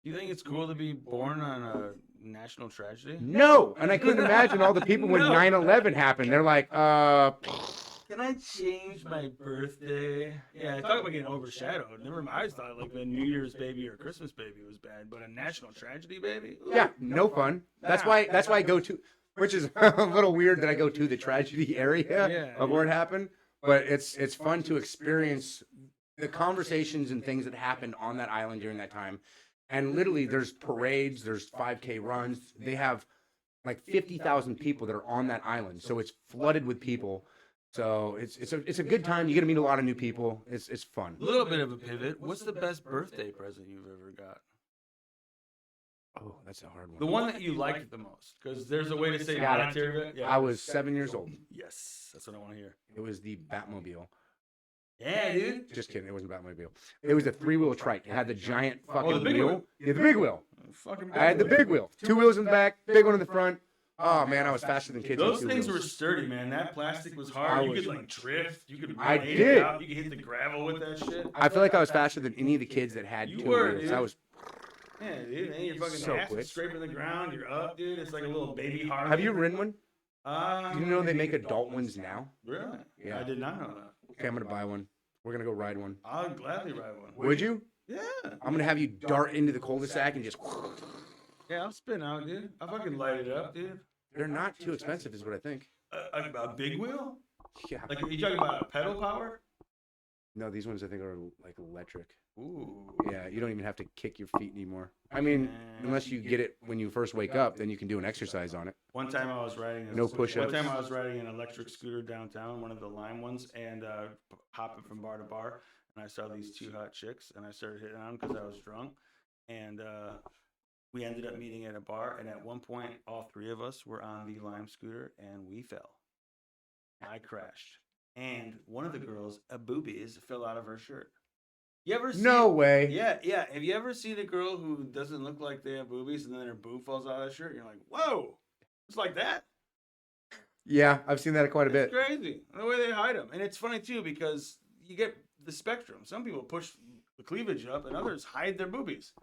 Do you think it's cool to be born on a national tragedy? No, and I couldn't imagine all the people when No. 9/11 happened. They're like, Can I change my birthday? Yeah, talk about getting overshadowed. Never mind. I always thought like the New Year's baby or Christmas baby was bad, but a national tragedy baby? Ooh. yeah, no fun. That's why I go to, which is a little weird that I go to the tragedy area of where it happened. But it's fun to experience the conversations and things that happened on that island during that time. And literally, there's parades, there's 5K runs. They have like 50,000 people that are on that island, so it's flooded with people. So it's a good time. You get to meet a lot of new people. It's fun. A little bit of a pivot. What's the best birthday present you've ever got? Oh, that's a hard one. The one that you liked the most, because there's a way to say Got it. monetary. Yeah. I was 7 years old. Yes, that's what I want to hear. It was the Batmobile. Yeah, dude. Just kidding. It wasn't a Batmobile. It was a 3-wheel trike. It had the giant fucking the big wheel. wheel? Yeah, the big wheel. Fucking. I had the big wheel. 2 wheels in the back, big one in the front. Oh man, I was faster than kids. Those on 2 things wheels. were sturdy, man. That plastic was I hard. You was- could like drift. You could. I ride did. it out. You could hit the gravel with that shit. I feel like I was faster than any of the kids that had You 2 were, wheels. dude. I was. Yeah, dude. And you're fucking So ass quick. is scraping the ground. You're up, dude. It's like a little baby Harley. Have you ridden one? Do Do you know they make adult ones now? Really? Yeah. I did not know that. Okay, I'm gonna buy one. We're gonna go ride one. I'll gladly ride one. Would you? Yeah. I'm gonna have you dart into the cul-de-sac and just. Yeah, I'll spin out, dude. I'll fucking light it up, dude. They're not too expensive, is what I think. A big wheel? Yeah. Like, are you talking about a pedal power? No, these ones I think are like electric. Ooh. Yeah, you don't even have to kick your feet anymore. I mean, unless you get it when you first wake up, then you can do an exercise on it. One time I was riding. No push-ups. One time I was riding an electric scooter downtown, one of the Lime ones, and hopping from bar to bar. And I saw these 2 hot chicks, and I started hitting on them because I was drunk. And we ended up meeting at a bar. And at one point, all 3 of us were on the Lime scooter, and we fell. I crashed, and one of the girls, a boobies, fell out of her shirt. You ever see? No way. Yeah, yeah. Have you ever seen a girl who doesn't look like they have boobies, and then her boob falls out of the shirt? And you're like, whoa, it's like that. Yeah, I've seen that quite a bit. It's crazy the way they hide them, and it's funny too because you get the spectrum. Some people push the cleavage up, and others hide their boobies.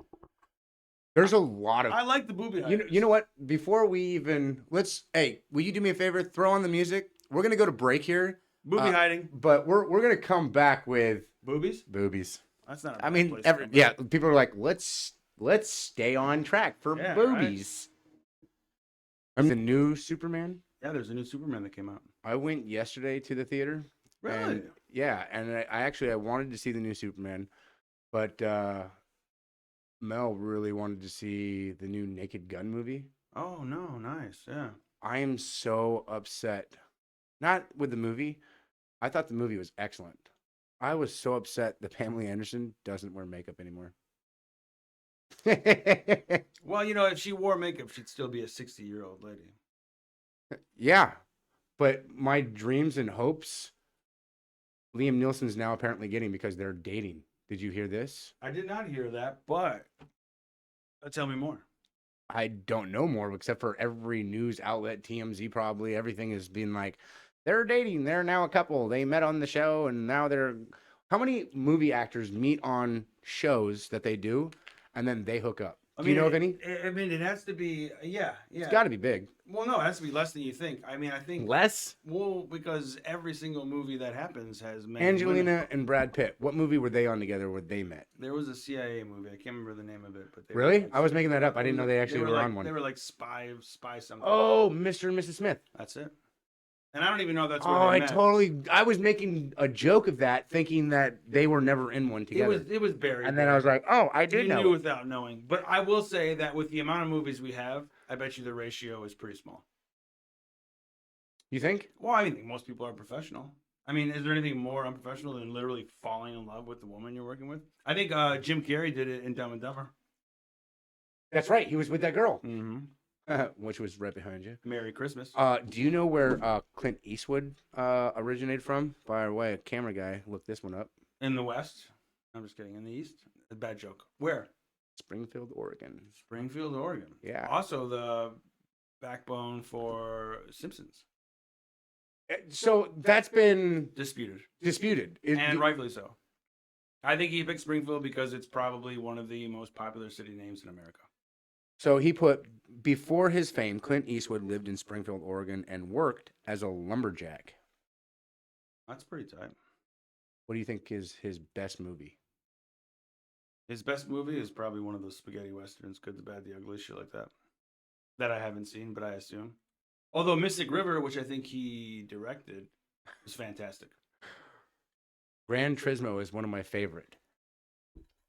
There's a lot of. I like the booby hiders. You know what? Before we even hey, will you do me a favor? Throw on the music. We're gonna go to break here. Booby hiding. But we're gonna come back with Boobies? boobies. That's not. I mean, yeah. People are like, let's stay on track for Yeah, boobies. I mean, the new Superman. Yeah, there's a new Superman that came out. I went yesterday to the theater. Really? And, yeah, and I wanted to see the new Superman, but Mel really wanted to see the new Naked Gun movie. Oh no, nice. Yeah. I am so upset. Not with the movie. I thought the movie was excellent. I was so upset that Pamela Anderson doesn't wear makeup anymore. Well, you know, if she wore makeup, she'd still be a 60-year-old lady. Yeah, but my dreams and hopes, Liam Neeson's now apparently getting because they're dating. Did you hear this? I did not hear that, but tell me more. I don't know more except for every news outlet, TMZ probably, everything has been like, they're dating. They're now a couple. They met on the show and now they're. How many movie actors meet on shows that they do and then they hook up? Do you know of any? I mean, it has to be, yeah. It's got to be big. Well, no, it has to be less than you think. I mean, I think Less? Well, because every single movie that happens has men. Angelina and Brad Pitt. What movie were they on together where they met? There was a CIA movie. I can't remember the name of it, but they Really? Were I was making that up. I didn't know they actually were like, on one. They were like spy something. Oh, Mr. and Mrs. Smith. That's it. And I don't even know if that's where Oh, they I met. I was making a joke of that, thinking that they were never in one together. It was buried. And then I was like, oh, I did you know. knew without knowing. But I will say that with the amount of movies we have, I bet you the ratio is pretty small. You think? Well, I think most people are professional. I mean, is there anything more unprofessional than literally falling in love with the woman you're working with? I think Jim Carrey did it in Dumb and Dumber. That's right. He was with that girl, Mm-hmm. which was right behind you. Merry Christmas. Do you know where Clint Eastwood originated from? By the way, a camera guy, look this one up. In the West? I'm just kidding. In the East? A bad joke. Where? Springfield, Oregon. Springfield, Oregon. Yeah. Also the backbone for Simpsons. So that's been Disputed. disputed. And rightfully so. I think he picked Springfield because it's probably one of the most popular city names in America. So he put, before his fame, Clint Eastwood lived in Springfield, Oregon, and worked as a lumberjack. That's pretty tight. What do you think is his best movie? His best movie is probably one of those spaghetti westerns, Good, the Bad, the Ugly, shit like that. That I haven't seen, but I assume. Although Mystic River, which I think he directed, was fantastic. Gran Turismo is one of my favorite.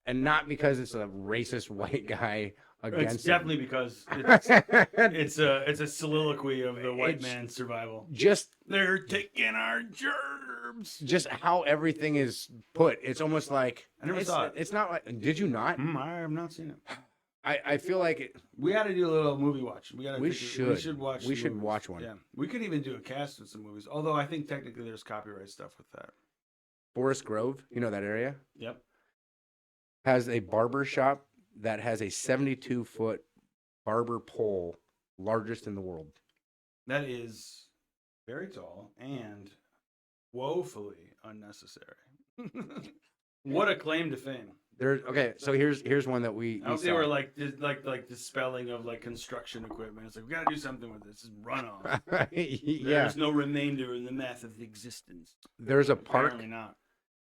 And not because it's a racist white guy against It's definitely because it's a soliloquy of the white man's survival. Just they're taking our germs. Just how everything is put. It's almost like I never saw it. It's not like. Did you not? I have not seen it. I feel like it. We got to do a little movie watch. We should watch. We should watch one. Yeah, we could even do a cast of some movies. Although I think technically there's copyright stuff with that. Forest Grove, you know that area? Yep. Has a barber shop that has a 72-foot barber pole, largest in the world. That is very tall and woefully unnecessary. What a claim to fame. So here's one that we they were like the spelling of like construction equipment. It's like we gotta do something with this. It's runoff. Yeah. There's no remainder in the math of existence. There's a park. Apparently not.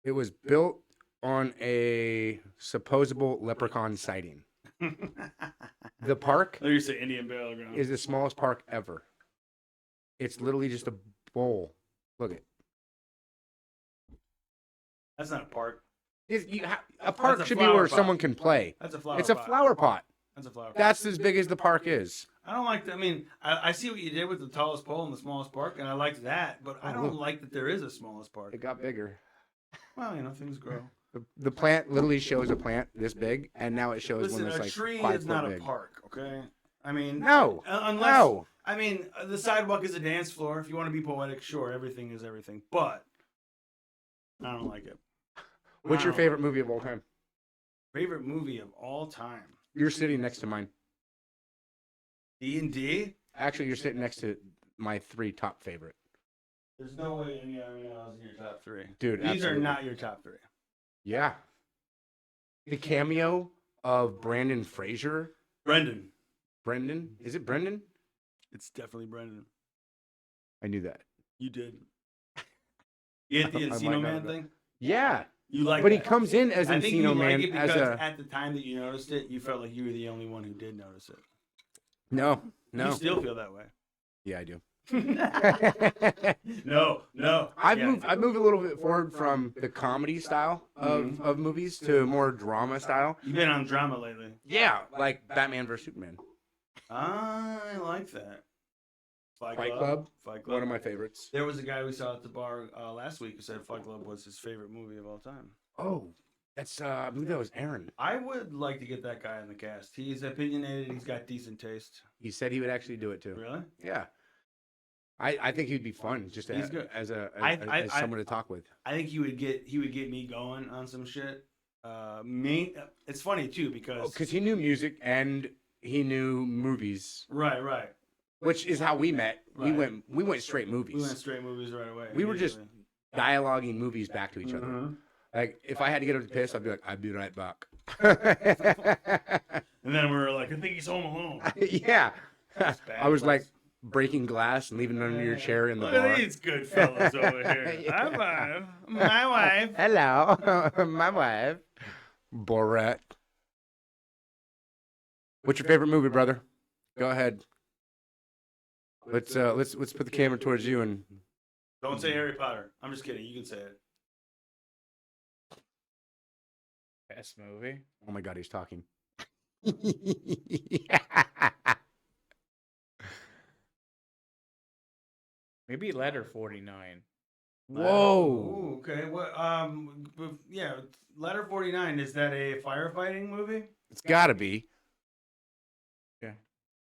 It was built on a supposable leprechaun sighting. The park you say Indian Burial Ground is the smallest park ever. It's literally just a bowl. Look at. That's not a park. A park should be where someone can play. That's a flower pot. It's a flower pot. That's a flower pot. That's as big as the park is. I don't like that. I mean, I see what you did with the tallest pole and the smallest park, and I liked that, but I don't like that there is a smallest park. It got bigger. Well, things grow. The plant literally shows a plant this big, and now it shows one that's like 5 foot big. A tree is not a park, okay? I mean, no. I mean, the sidewalk is a dance floor. If you want to be poetic, sure, everything is everything, but I don't like it. What's your favorite movie of all time? Favorite movie of all time? You're sitting next to mine. D&D? Actually, you're sitting next to my 3 top favorite. There's no way any of those are your top 3. Dude, these are not your top 3. Yeah. The cameo of Brandon Fraser. Brendan. Is it Brendan? It's definitely Brendan. I knew that. You did. You hit the Encino Man thing? Yeah. You like But that. he comes in as Encino Man. It because at the time that you noticed it, you felt like you were the only one who did notice it. No. You still feel that way. Yeah, I do. No. I've moved a little bit forward from the comedy style of movies to more drama style. You've been on drama lately. Yeah, like Batman vs Superman. I like that. Fight Club. One of my favorites. There was a guy we saw at the bar last week who said Fight Club was his favorite movie of all time. Oh, that's I believe that was Aaron. I would like to get that guy in the cast. He's opinionated. He's got decent taste. He said he would actually do it too. Really? Yeah. I think he'd be fun just as someone to talk with. I think he would get me going on some shit. It's funny too because he knew music and he knew movies. Right. Which is how we met. Right. We went straight movies. We went straight movies right away. We were just dialoguing movies back to each other. Like if I had to get up to piss, I'd be like, I'd be right back. And then we were like, I think he's home alone. Yeah. I was like breaking glass and leaving it under your chair in the bar. Look at these good fellas over here. Yeah. My wife. Hello. My wife. Borat. What's your favorite movie, brother? Go ahead. Let's put the camera towards you and don't say Harry Potter. I'm just kidding. You can say it. Best movie? Oh my God, he's talking. Maybe Letter 49. Whoa. Ooh, okay. What? Yeah. Letter 49. Is that a firefighting movie? It's got to be. Yeah.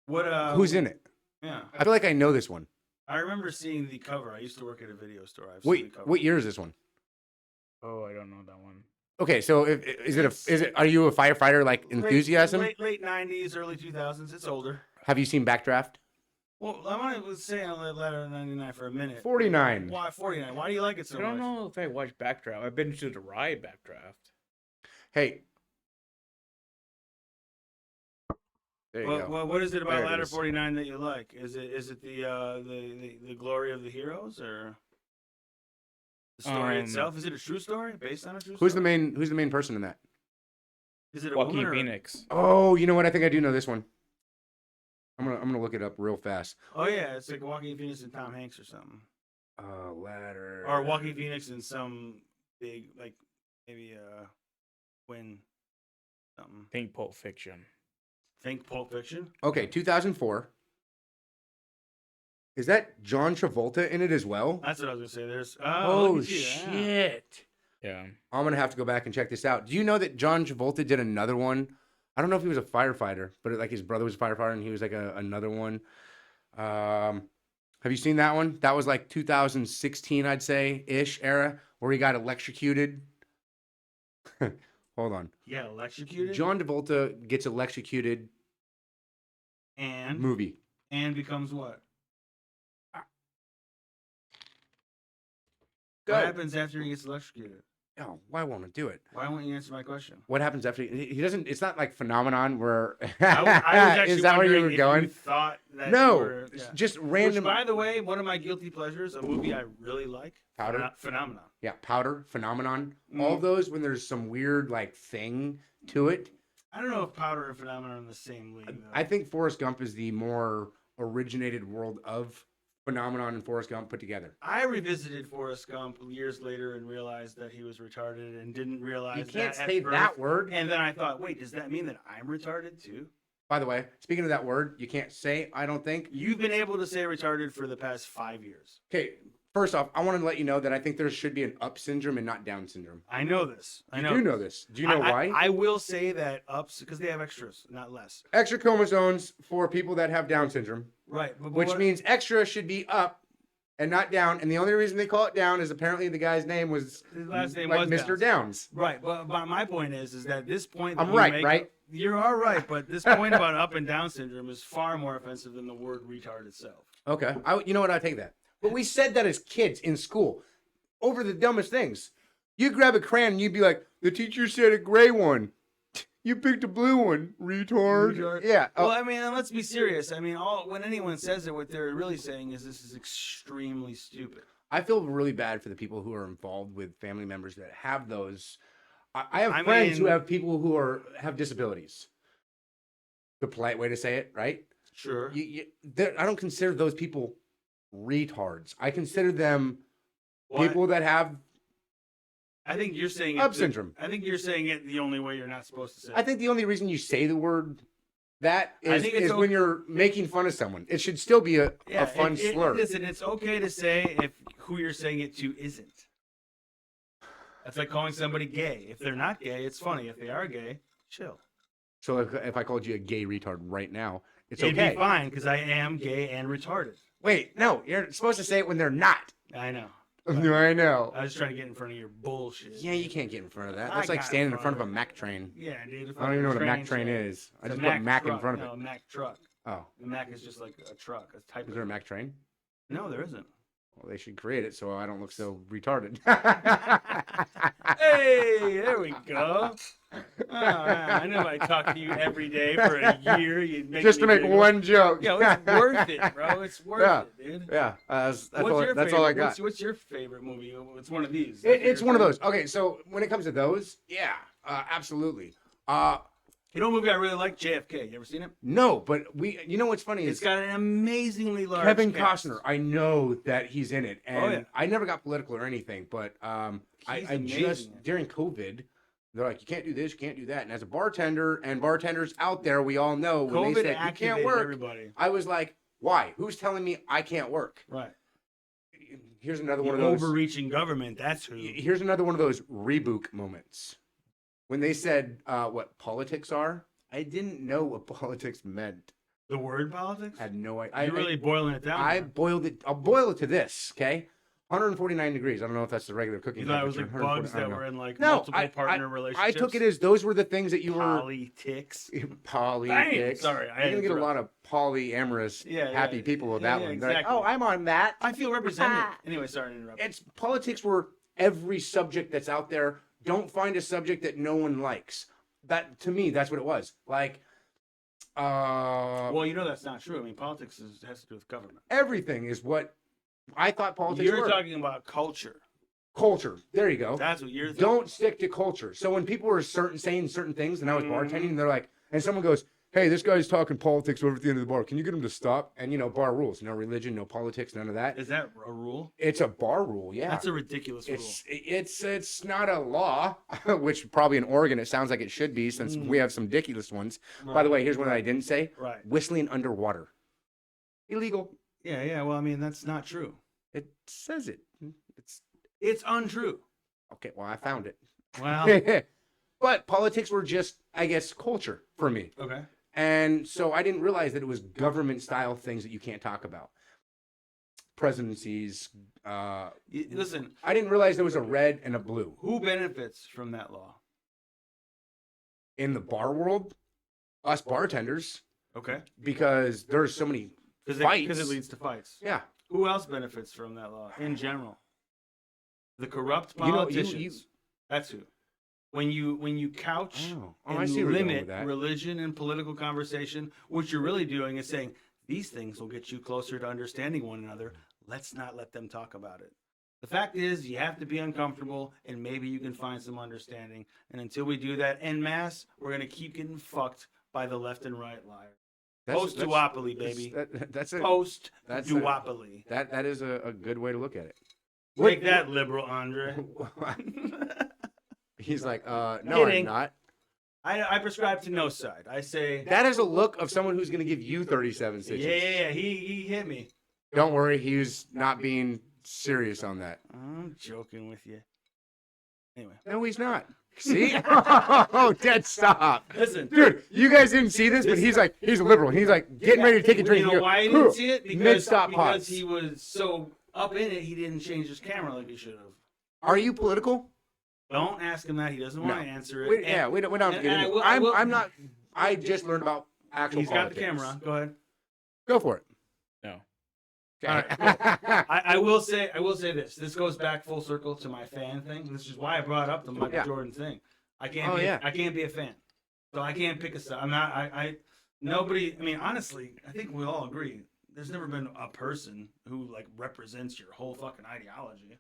What? Who's in it? Yeah. I feel like I know this one. I remember seeing the cover. I used to work at a video store. What year is this one? Oh, I don't know that one. Okay, so are you a firefighter like enthusiasm? Late 90s, early 2000s. It's older. Have you seen Backdraft? Well, I want to say on Ladder 99 for a minute. 49. Why 49? Why do you like it so I don't much? know if I watched Backdraft. I've been to the ride Backdraft. Hey. There you go. What is it about There it Ladder is. 49 that you like? Is it the glory of the heroes or the story itself? Is it a true story based on a true Who's story? the main person in that? Is it a Joaquin woman or? Phoenix. Oh, you know what? I think I do know this one. I'm gonna look it up real fast. Oh yeah, it's like Joaquin Phoenix and Tom Hanks or something. Ladder. Or Joaquin Phoenix and some big like maybe win something. Think Pulp Fiction. Think Pulp Fiction. Okay, 2004. Is that John Travolta in it as well? That's what I was gonna say. There's Oh look at you, yeah. shit! Yeah. I'm gonna have to go back and check this out. Do you know that John Travolta did another one? I don't know if he was a firefighter, but like his brother was a firefighter, and he was like another one. Have you seen that one? That was like 2016, I'd say ish era, where he got electrocuted. Hold on. Yeah, electrocuted. John Travolta gets electrocuted. And Movie. and becomes what? Go. What happens after he gets electrocuted? Oh, why won't it do it? Why won't you answer my question? What happens after he doesn't? It's not like phenomenon where. I was actually Is that where you wondering were if going? You thought that No, you were, yeah. just Which, random. by the way, one of my guilty pleasures, a movie I really like, Powder? Phenomenon. Yeah, Powder, Phenomenon. Mm. All those when there's some weird like thing to it. I don't know if Powder and Phenomenon are in the same league. Though. I think Forrest Gump is the more originated world of Phenomenon and Forrest Gump put together. I revisited Forrest Gump years later and realized that he was retarded and didn't realize You can't that say at birth. that word. And then I thought, wait, does that mean that I'm retarded too? By the way, speaking of that word, you can't say, I don't think. You've been able to say retarded for the past 5 years. Okay, first off, I want to let you know that I think there should be an up syndrome and not down syndrome. I know this. I You know. do know this. Do you know why? I will say that ups because they have extras, not less. Extra chromosomes for people that have Down syndrome, Right. But which means extra should be up and not down. And the only reason they call it down is apparently the guy's name was his last name like was Mr. Downs. Right. But my point is that this point. I'm that you right, make- right? You're all right, but this point about up and down syndrome is far more offensive than the word retard itself. Okay. You know what? I take that. But we said that as kids in school over the dumbest things. You grab a crayon and you'd be like, the teacher said a gray one. You picked a blue one, retard. Retard. Yeah. Well, I mean, let's be serious. I mean, when anyone says it, what they're really saying is this is extremely stupid. I feel really bad for the people who are involved with family members that have those. I have I friends who mean- have people who have disabilities. The polite way to say it, right? Sure. I don't consider those people retards. I consider them Well, people that have I think you're saying it up syndrome. I think you're saying it the only way you're not supposed to say it. I think the only reason you say the word that I is, think it's is when you're making fun of someone. It should still be a fun slur. Listen, it's okay to say if who you're saying it to isn't. That's like calling somebody gay. If they're not gay, it's funny. If they are gay, chill. So if I called you a gay retard right now, it's It'd okay. be fine because I am gay and retarded. Wait, no, you're supposed to say it when they're not. I know. I know. I was trying to get in front of your bullshit. Yeah, you can't get in front of that. I That's like got standing in in front front of a of Mack train. Yeah, dude. I don't even know what a Mack train is. I It's just a put Mack in truck. front of it. No, a Mack truck. Oh, The Mack is just like a truck. A type is of there a Mack train? No, there isn't. Well, they should create it so I don't look so retarded. Hey, there we go. Oh, man, I knew if I talked to you every day for a year, you'd make Just to me make giggle. one joke. Yo, it's worth it, bro. It's worth it, dude. Yeah, that's What's all I got. What's your favorite movie? It's one of these. It's one of those. Okay, so when it comes to those, yeah, absolutely. You know, a movie I really like, JFK. You ever seen it? No, but you know what's funny It's is got an amazingly large Kevin cast. Costner. I know that he's in it, and yeah. I never got political or anything, but I amazing. just during COVID, they're like, you can't do this, you can't do that, and as a bartender and bartenders out there, we all know when COVID they said you activated can't work, everybody. I was like, why? Who's telling me I can't work? Right. Here's another The one of those. overreaching government. That's who. Here's another one of those reboot moments. When they said what politics are, I didn't know what politics meant. The word politics. I had no idea. You're really boiling it down. I'll boil it to this, okay? 149 degrees. I don't know if that's the regular cooking You thought it was temperature. like bugs 140 I that don't were know. in like No, multiple partner I relationships. took it as those were the things that you were politics. politics. Sorry, You're gonna get a lot of polyamorous, happy people with that one. They're like, exactly. oh, I'm on that. I feel represented. Anyway, sorry to interrupt. It's politics where every subject that's out there. Don't find a subject that no one likes. That to me, that's what it was. Like, Well, you know that's not true. I mean, politics has to do with government. everything is what I thought politics You're were. talking about culture. Culture. There you go. That's what you're thinking. Don't stick to culture. So when people were saying certain things, and I was bartending, they're like, and someone goes, "Hey, this guy's talking politics over at the end of the bar. Can you get him to stop?" And bar rules: no religion, no politics, none of that. Is that a rule? It's a bar rule. Yeah, That's a ridiculous rule. It's not a law, which probably in Oregon it sounds like it should be, since we have some ridiculous ones. Right. By the way, here's one that I didn't say: Right. whistling underwater, illegal. Yeah. Well, I mean, that's not true. It says it. It's untrue. Okay. Well, I found it. Well, But politics were just, I guess, culture for me. okay. And so I didn't realize that it was government style things that you can't talk about. Presidencies. Listen, I didn't realize there was a red and a blue. who benefits from that law? In the bar world, us bartenders, Okay. because there's so many fights. Because it leads to fights. Yeah. Who else benefits from that law in general? The corrupt You know, politicians. That's who. When you couch I and see where you're going with limit that. religion and political conversation, what you're really doing is saying these things will get you closer to understanding one another. Let's not let them talk about it. The fact is, you have to be uncomfortable, and maybe you can find some understanding. And until we do that en masse, we're gonna keep getting fucked by the left and right liar. Post duopoly, baby. That's a Post that's duopoly. that is a good way to look at it. Take that, liberal Andre. He's like, no, Kidding. I'm not. I prescribe to no side. I say, That is a look of someone who's going to give you 37 stitches. yeah. He hit me. Don't worry, he's not being serious on that. I'm joking with you. Anyway, No, he's not. See? Oh, dead stop. listen, Dude, you guys didn't see this, but he's like, he's a liberal. And he's like getting ready to take a drink. You know and why I go, didn't see it? Mid-stop Because pause. he was so up in it, he didn't change his camera like he should have. Are you political? Don't ask him that. He doesn't want to answer it. We don't have to get into it. I'm not. I just learned about actual He's got the politics. camera on. Go ahead. Go for it. No. All right, I will say this. This goes back full circle to my fan thing. This is why I brought up the Michael Jordan thing. I can't be a fan. So I can't pick a side. I'm not nobody, I mean, honestly, I think we all agree. There's never been a person who like represents your whole fucking ideology.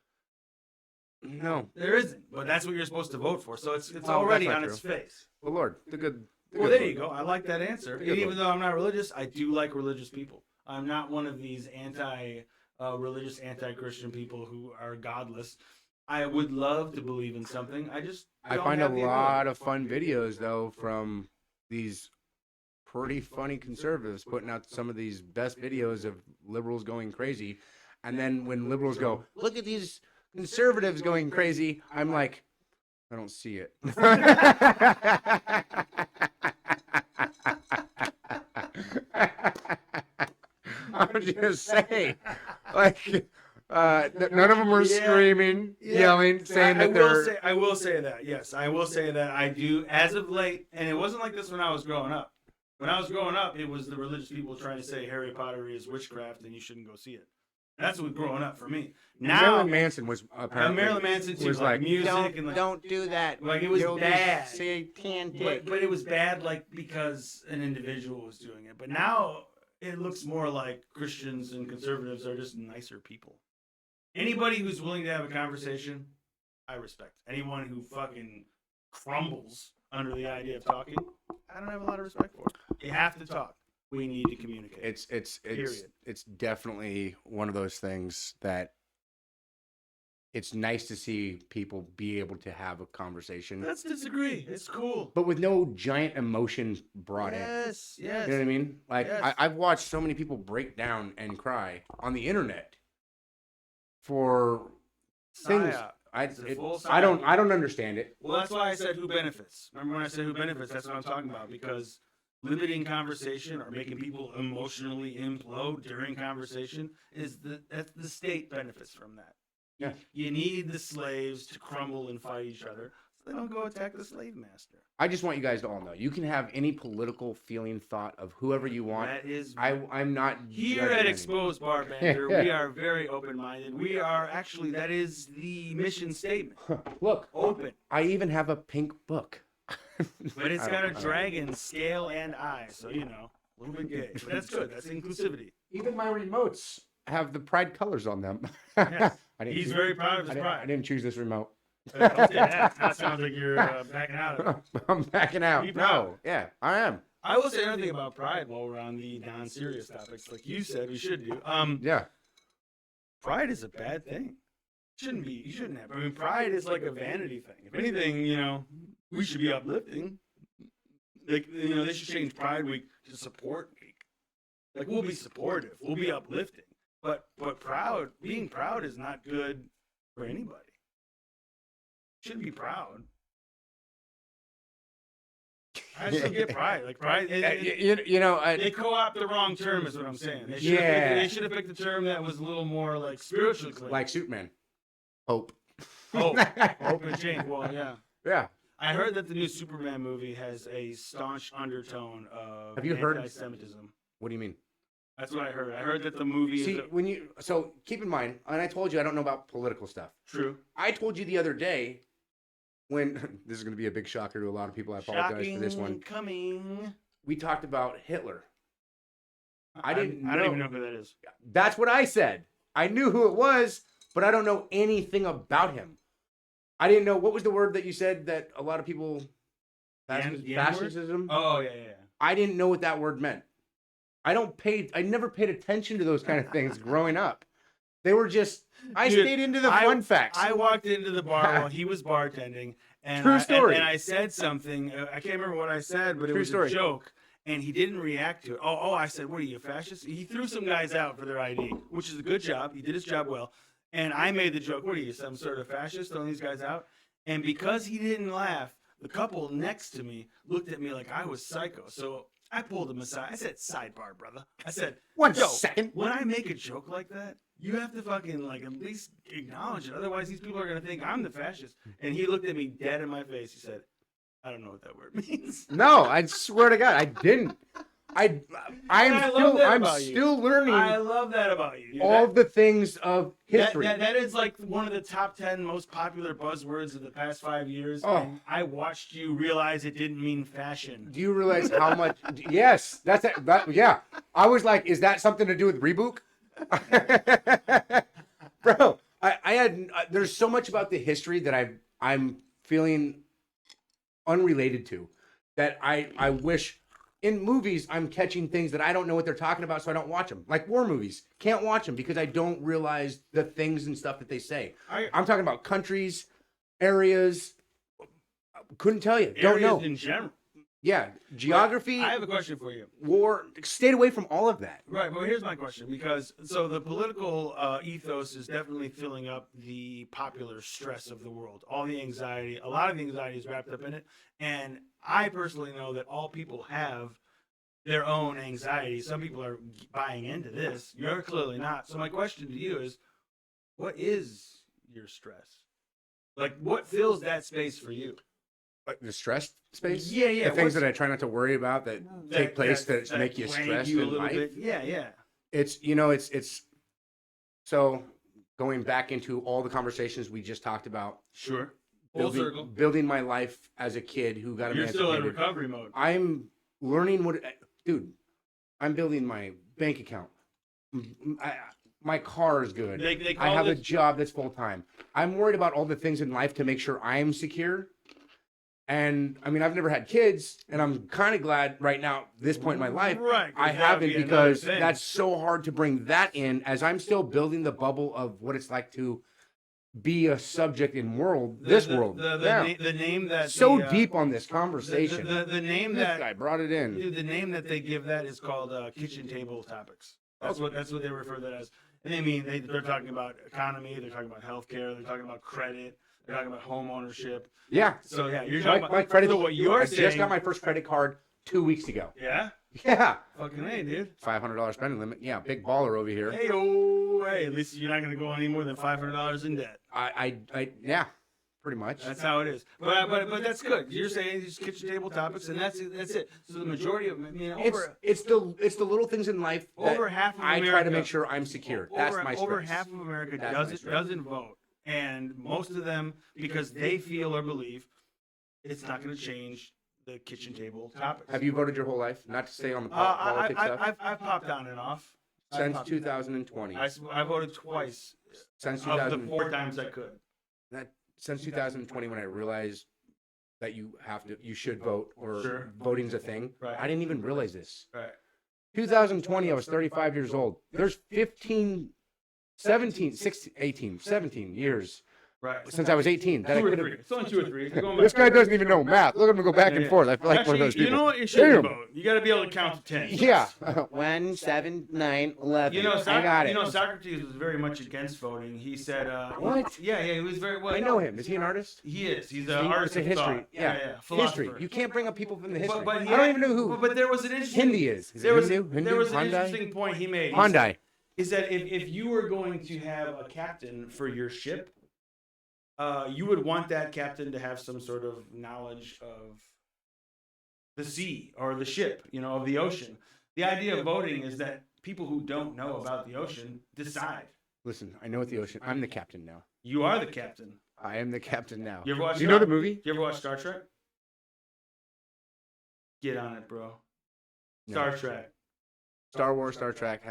No. There isn't, but that's what you're supposed to vote for. So it's Oh, already that's on not its true. face. Well, Lord, the good. Well, there you go. I like that answer. Good And even vote. though I'm not religious, I do like religious people. I'm not one of these anti-religious, anti-Christian people who are godless. I would love to believe in something. I find a lot of fun videos though from these pretty funny conservatives putting out some of these best videos of liberals going crazy, and then when liberals go, "Look at these conservatives going crazy," I'm like, I don't see it. I'm just saying, like, none of them were screaming, yelling, saying that they're. I will say that. Yes, I will say that I do. As of late, and it wasn't like this when I was growing up. When I was growing up, it was the religious people trying to say Harry Potter is witchcraft and you shouldn't go see it. That's what growing up for me. Now, Marilyn Manson was apparently Marilyn Manson too, was like, music and like, don't do that. like it was You'll bad. Satanic. But it was bad like because an individual was doing it. But now it looks more like Christians and conservatives are just nicer people. Anybody who's willing to have a conversation, I respect. Anyone who fucking crumbles under the idea of talking, I don't have a lot of respect for. You have to talk. We need to communicate. It's definitely one of those things that it's nice to see people be able to have a conversation. Let's disagree. It's cool. But with no giant emotion brought in. Yes. You know what I mean? Like Yes. I've watched so many people break down and cry on the internet for things. Psyop. I It's a full I don't psyop. understand it. Well, that's why I said who benefits. Remember when I said who benefits? That's what I'm talking about. Because limiting conversation or making people emotionally implode during conversation that's the state benefits from that. Yeah. You need the slaves to crumble and fight each other, so they don't go attack the slave master. I just want you guys to all know you can have any political feeling, thought of whoever you want. That is I'm not here judging at any. Exposed Bar Banter. We are very open-minded. We are actually, that is the mission statement. Look, Open. I even have a pink book. But it's I got a don't- dragon, scale, and eye, so you know, a little bit gay. But that's good. That's inclusivity. Even my remotes have the pride colors on them. Yes. I didn't He's choose- very proud of I his didn't, I pride. didn't choose this remote. That sounds like you're backing out of it. I'm backing out. Be proud. No, yeah, I am. I will say another thing about pride while we're on the non-serious topics, like you said we should do. Yeah. Pride is a bad thing. Shouldn't be. You shouldn't have. I mean, pride is like a vanity thing. If anything, you know, we should be uplifting. Like, you know, they should change Pride Week to Support Week. Like, we'll be supportive. We'll be uplifting. But being proud is not good for anybody. Shouldn't be proud. I just don't get pride. Like pride, You know, they co-opt the wrong term, is what I'm saying. They should have picked a term that was a little more like spiritually clean. like Superman. Hope. Hope and change. Well, yeah. Yeah. I heard that the new Superman movie has a staunch undertone of Have you heard- anti-Semitism. What do you mean? That's what I heard. I heard that the movie See, is so keep in mind, and I told you I don't know about political stuff. true. I told you the other day when this is going to be a big shocker to a lot of people. I apologize for this one. Coming. We talked about Hitler. I didn't I don't even know. know who that is. That's what I said. I knew who it was, but I don't know anything about him. I didn't know what was the word that you said that a lot of people The N-word? fascism. Oh yeah. I didn't know what that word meant. I never paid attention to those kind of things growing up. They were just I Dude, stayed into the fun facts. I walked into the bar while he was bartending, and True story. And I said something. I can't remember what I said, but it True was story. a joke, and he didn't react to it. I said, "What are you, a fascist?" He threw some guys out for their ID, which is a good job. He did his job well, and I made the joke, "What are you, some sort of fascist, throwing these guys out?" And because he didn't laugh, the couple next to me looked at me like I was psycho. So I pulled him aside. I said, "Sidebar, brother." I said, One "Yo, second. when I make a joke like that, you have to fucking like at least acknowledge it. Otherwise, these people are gonna think I'm the fascist." And he looked at me dead in my face. He said, "I don't know what that word means." No, I swear to God, I didn't. I love that I'm about you. still learning I love that about you. all the things of history. That is like one of the top 10 most popular buzzwords of the past 5 years. Oh. And I watched you realize it didn't mean fashion. Do you realize how much? Yes, that's it. Yeah, I was like, is that something to do with Rebook? Bro, I had. There's so much about the history that I'm feeling unrelated to. That I wish in movies I'm catching things that I don't know what they're talking about, so I don't watch them. Like war movies, can't watch them because I don't realize the things and stuff that they say. I'm talking about countries, areas. Couldn't tell you. Don't know. In general. Yeah, geography, I have a question for you. war. Stayed away from all of that. Right, but here's my question, because so the political ethos is definitely filling up the popular stress of the world. All the anxiety, a lot of the anxiety is wrapped up in it. And I personally know that all people have their own anxiety. Some people are buying into this. You're clearly not. So my question to you is, what is your stress? Like, what fills that space for you? The stress space. Yeah. The things that I try not to worry about that take place that make you plague stressed you a in little life. bit. Yeah. It's it's so going back into all the conversations we just talked about. Sure. Full circle. Building my life as a kid who got You're still in emancipated. recovery mode. I'm learning dude. I'm building my bank account. My car is good. They I call have a it job that's full time. I'm worried about all the things in life to make sure I'm secure. And I mean, I've never had kids, and I'm kind of glad right now, this point in my life, right, 'cause I that would haven't be another because thing. that's so hard to bring that in as I'm still building the bubble of what it's like to be a subject in world. The name that So the, deep on this conversation. the name This that guy brought it in. dude, the name that they give that is called kitchen table topics. That's what they refer to that as. And they're talking about economy, they're talking about healthcare, they're talking about credit, they're talking about home ownership. Yeah. So yeah, you're talking My about credit. so what you're I saying. just got my first credit card 2 weeks ago. Yeah. Yeah. Fucking hey, dude. $500 spending limit. Yeah, big baller over here. Hey, at least you're not gonna go any more than $500 in debt. Yeah, pretty much. That's how it is. But that's good. You're saying these kitchen table topics, and that's it. So the majority of, I mean, It's the little things in life that over half of America, I try to make sure I'm secure. That's my stress. Over half of America doesn't vote, and most of them because they feel or believe it's not going to change the kitchen table topics. Have you voted your whole life? Not to stay on the politics stuff. I've popped on and off Since 2020. I voted twice Since of the 2000. 4 times I could. Since 2020, when I realized that you should vote, or Sure. voting's a thing. Right. I didn't even realize this. Right. 2020, I was 35 years old. There's 15, 17, 16, 18, 17 years Right. since I was 18 that I 2 or could 3. have. It's only 2 or 3. This guy doesn't even know math. Look at him go back and forth. I feel like one of those Actually, people. you know what? You shouldn't Damn. vote. You got to be able to count to 10. Yeah. 1, 7, 9, 11. You know, I got it. Socrates was very much against voting. He said, What? Yeah, he was very well. I know him. Is he an artist? He is. He's an artist of history. thought. Yeah. Philosopher. History. You can't bring up people from the history. But I don't even know who But there was an interesting. Hindi is. There was Hindu? there was an Hyundai? interesting point he made. Hyundai. Is that if you were going to have a captain for your ship, you would want that captain to have some sort of knowledge of the sea or the ship, of the ocean. The idea of voting is that people who don't know about the ocean decide. Listen, I know what the ocean. I'm the captain now. You are the captain. I am the captain now. You ever watch Do you know the movie? You ever watch Star Trek? Get on it, bro. No. Star Trek. Star Wars, Star Trek.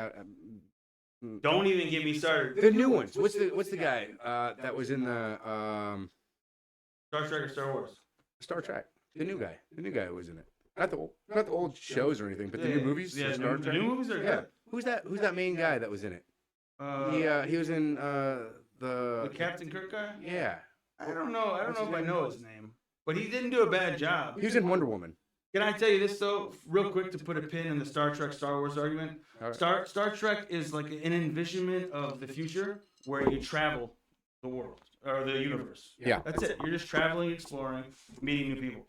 Don't even get me started. The new ones. What's the guy that was in the Star Trek or Star Wars? Star Trek? The new guy. The new guy was in it. Not the old shows or anything, but the new movies. Yeah, Star the Trek. new movies are good. Who's that main guy that was in it? He was in The Captain Kirk guy? Yeah. I don't know. I don't know if I know his name, but he didn't do a bad job. He was in Wonder Woman. Can I tell you this though, real quick, to put a pin in the Star Trek Star Wars argument? Alright. Star Trek is like an envisionment of the future where you travel the world or the universe. Yeah. That's it. You're just traveling, exploring, meeting new people.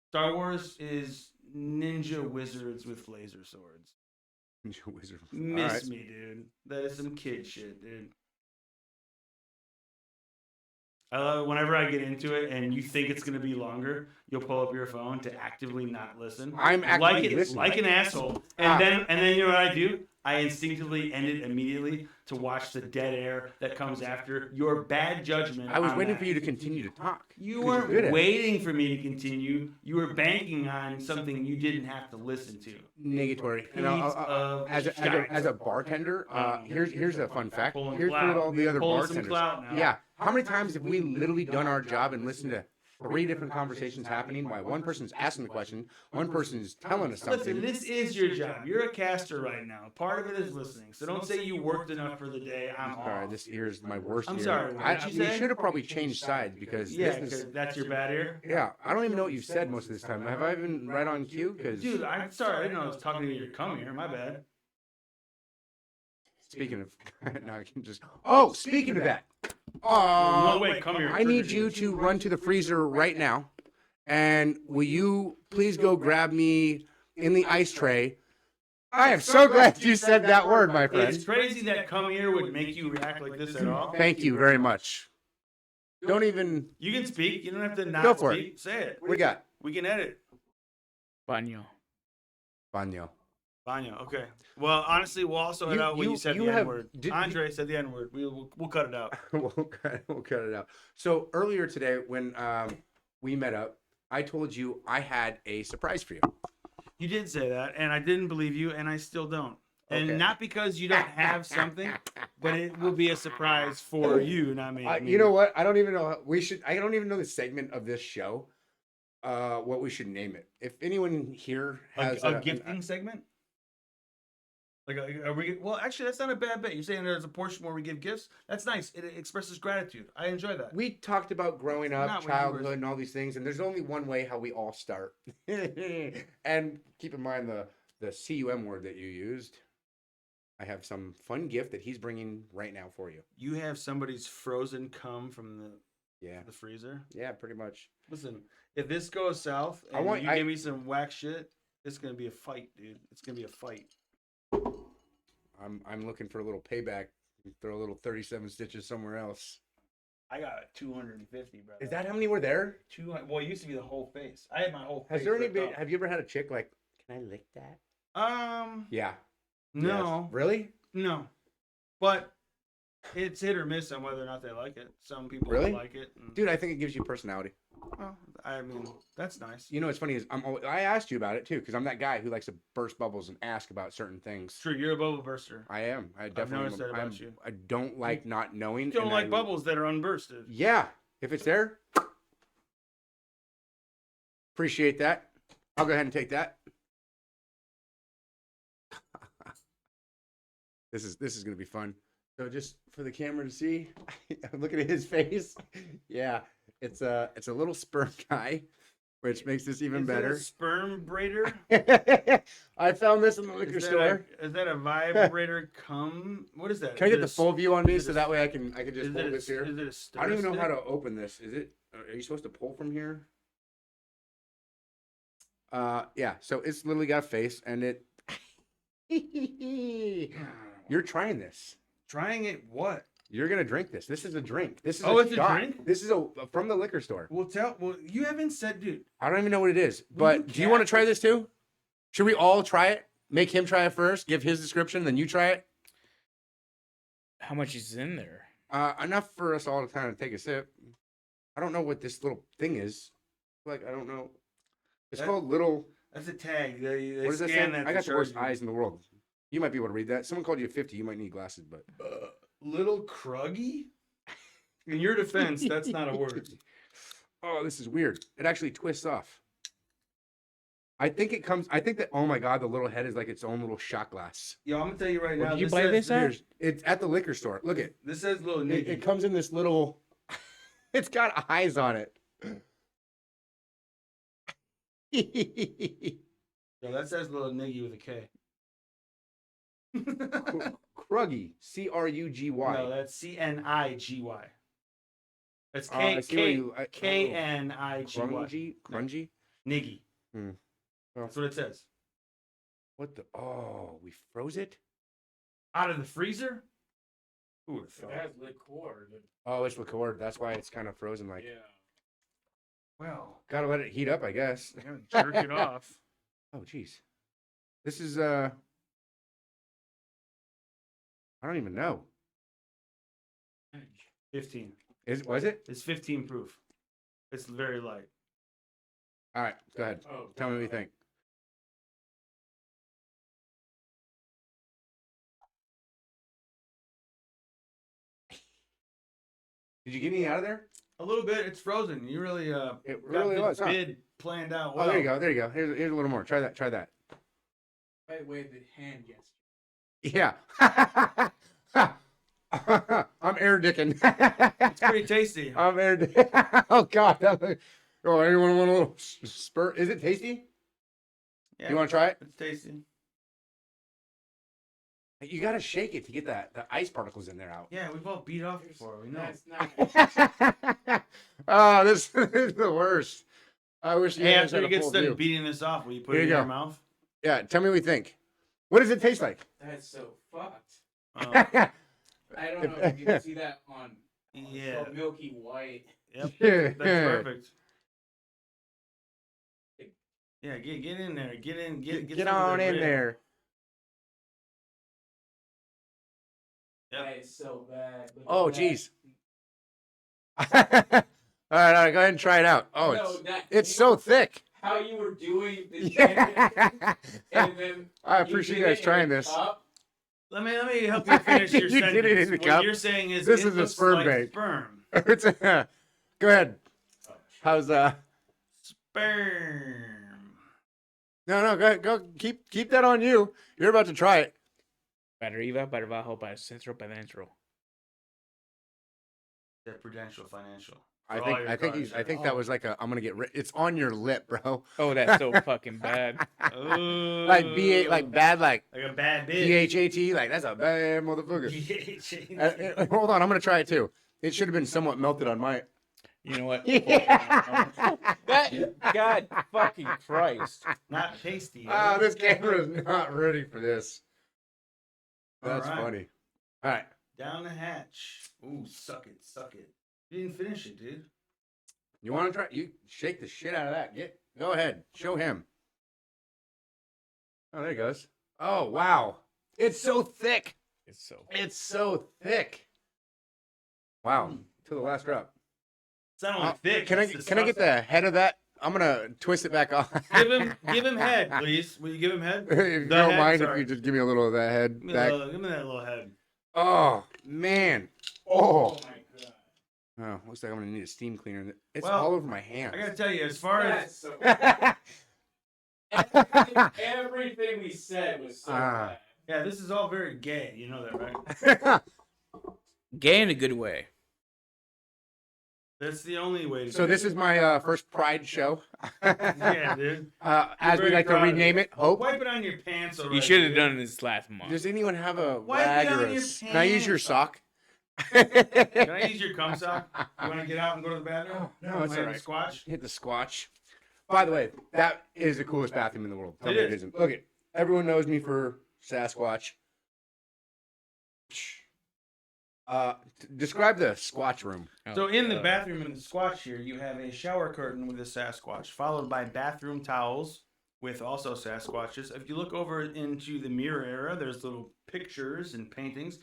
Star Wars is ninja wizards with laser swords. Ninja Wizard. Miss Alright. me, dude. That is some kid shit, dude. I love it whenever I get into it and you think it's going to be longer, you'll pull up your phone to actively not listen. I'm actively listening. Like an asshole. And then you know what I do? I instinctively end it immediately to watch the dead air that comes after your bad judgment. I was on waiting that. for you to continue to talk. You 'Cause you're good weren't at it. waiting for me to continue. You were banking on something you didn't have to listen to. Negatory. And Piece of as a bartender, here's a fun fact. Pulling Here's clout. for all the other Pulling some bartenders. clout now. Yeah. How many times have we literally done our job and listened to 3 different conversations happening while one person's asking the question, one person's telling us something? Listen, this is your job. You're a caster right now. Part of it is listening. So don't say you worked enough for the day. I'm All right, off. this ear's my worst I'm ear. sorry, what did you We say? should have probably changed sides because Yeah, this is. 'cause that's your bad ear. Yeah, I don't even know what you've said most of this time. Have I been right on cue? Because Dude, I'm sorry. I didn't know I was talking to your come here. My bad. speaking of, now I can just. Oh, speaking of that. No way, come here. I need you to run to the freezer right now, and will you please go grab me in the ice tray? I am so glad you said that word, my friend. It's crazy that come here would make you react like this at all. Thank you very much. Don't even. You can speak. You don't have to not Go for speak. Say it. What do you got? We can edit. Baño. Baño. Baño. Okay. Well, honestly, we'll also edit out when you said the have- N-word. did- Andre said the N-word. We'll cut it out. we'll cut it out. So earlier today, when we met up, I told you I had a surprise for you. You did say that, and I didn't believe you, and I still don't. And Okay. not because you don't have something, but it will be a surprise for you, not me. You know what? I don't even know. I don't even know the segment of this show. What we should name it. If anyone here has a gifting segment. Like, are we? Well, actually, that's not a bad bet. You're saying there's a portion where we give gifts. That's nice. It expresses gratitude. I enjoy that. we talked about growing Not up, what you were- childhood, and all these things, and there's only one way how we all start. And keep in mind the cum word that you used. I have some fun gift that he's bringing right now for you. You have somebody's frozen cum from Yeah, the freezer. yeah, pretty much. Listen, if this goes south I and want- you give me some whack shit, It's gonna be a fight, dude. It's gonna be a fight. I'm looking for a little payback. Throw a little 37 stitches somewhere else. I got 250, bro. Is that how many were there? 200? Well, it used to be the whole face. I had my whole face. Has there any ripped been? off. Have you ever had a chick like? Can I lick that? Yeah. No, Yes. Really? no, but it's hit or miss on whether or not they like it. Some people Really? like it. And, Dude, I think it gives you personality. well, I mean, that's nice. You know what's funny is I asked you about it too because I'm that guy who likes to burst bubbles and ask about certain things. True, you're a bubble burster. I am. I definitely. noticed that about you. I don't like not knowing. You don't and like bubbles that are unbursted. Yeah, if it's there, appreciate that. I'll go ahead and take that. This is gonna be fun. So just for the camera to see, I'm looking at his face. Yeah, it's a little sperm guy, which makes this even Is it better. a sperm braider? I found this in the liquor store. Is that a vibrator? What is that? Can I Is get it the a full view on me is it so a- that way I can just Is hold it this here? Is it a stir I don't even know how stick? to open this. Is it? Are you supposed to pull from here? Yeah. So it's literally got a face, and it. You're trying this. Trying it? What? You're gonna drink this. This is a drink. This is Oh, a it's a shot. drink? This is from the liquor store. Well, you haven't said, dude. I don't even know what it is. Will But you do you want to cat- try this too? Should we all try it? Make him try it first. Give his description, then you try it. How much is in there? Enough for us all to kind of take a sip. I don't know what this little thing is. Like I don't know. It's That- called little. That's a tag. They What does that say? scan that. I to got the worst charge you. eyes in the world. You might be able to read that. Someone called you 50. You might need glasses, but. Little Kruggy? In your defense, that's not a word. Oh, this is weird. It actually twists off. I think it comes. I think that. Oh my god, the little head is like its own little shot glass. Yo, I'm gonna tell you right Where now. did you buy this at? Here's- It's at the liquor store. Look it. This says little It, niggy. it comes in this little. It's got eyes on it. Yo, that says little niggy with a K. Kruggy. Crugy. No, that's Cnigy. That's I see where you- I- Knigy. Grungy. Niggy. Hmm. Well. That's what it says. What the? Oh, we froze it. Out of the freezer? Who would have It thought? has liqueur. Oh, it's record. That's why it's kind of frozen. Like, Yeah. Well, gotta let it heat up, I guess. I gotta jerk it off. Oh, jeez. This is I don't even know. 15. Was it? It's 15 proof. It's very light. All right, go ahead. Oh, Tell me what you think. Did you get any out of there? A little bit. It's frozen. You really It got really the was, huh? bid planned out Oh, well. there you go. There you go. Here's a little more. Try that. Try that. By the way, the hand gets. Yeah. I'm air dicking. It's pretty tasty. I'm air dick. Oh God. Oh, anyone want a little spur? Is it tasty? Yeah, You want to try it? It's tasty. You gotta shake it to get the ice particles in there out. Yeah, we've all beat off before. We know. That's not. Oh, this is the worst. I wish you Hey, guys after had you a get full done view. beating this off, will you put Here it in you your go. mouth? Yeah, tell me what you think. What does it taste like? That's so fucked. Oh, I don't know if you can see that on. yeah. So milky white. Yep. Yeah. That's perfect. Yeah, get in there. Get in. Get Get some of on the in rib. there. Yep. That is so bad. Look Oh, at that. jeez. All right, go ahead and try it out. Oh, No, that- it's so thick. How you were doing this, Yeah. and then I appreciate you did guys it in trying the this. cup. Let me help you finish your You sentence. did it in the What cup. you're saying is This it is a looks sperm like bait. sperm. It's a, go ahead. How's Sperm. No, go ahead. Go keep that on you. You're about to try it. Para arriba, para abajo, para centro, para dentro. Yeah, Prudential Financial. I For think all your I think cars, I think that was like I'm gonna get it's on your lip, bro. Oh, that's so fucking bad. Like B8 like bad like Like a bad bitch. PHAT like that's a bad motherfucker. Hold on, I'm gonna try it too. It should have been somewhat melted on my. You know what? Yeah. That God fucking Christ. Not tasty. Ah, this camera is not ready for this. That's All right. funny. All right. Down the hatch. Ooh, suck it, suck it. You didn't finish it, dude. You want to try? You shake the shit out of that. Go ahead. Show him. Oh, there he goes. Oh, wow. It's so thick. It's so thick. Wow. To the last drop. It's not only thick. Can I it's get disgusting. the head of that? I'm gonna twist it back off. Give him head, please. Will you give him head? If you The don't head, mind, if sorry. you just give me a little of that head Give me, back. give me that little head. Oh man. Oh. my god. Oh, looks like I'm gonna need a steam cleaner. It's Well, all over my hands. I gotta tell you, as far as Everything we said was so Ah. bad. yeah, this is all very gay. You know that, right? Gay in a good way. That's the only way to So do this it. is my first Pride show. Yeah, dude. As we very like to proud of rename it, Hope. Wipe it on your pants already. You should have dude. done this last month. Does anyone have a Wipe rag it or on your can I use your pants. sock? Can I use your cum sock? You want to get out and go to the bathroom? Oh, no, it's Wanna hit all the right. Squatch. Hit the squatch. By the way, that is the coolest bathroom in the world. Tell It me it is. isn't. Look it. Everyone knows me for Sasquatch. Describe the Squatch room. So in the bathroom in the Squatch here, you have a shower curtain with a Sasquatch, followed by bathroom towels with also Sasquatches. If you look over into the mirror area, there's little pictures and paintings.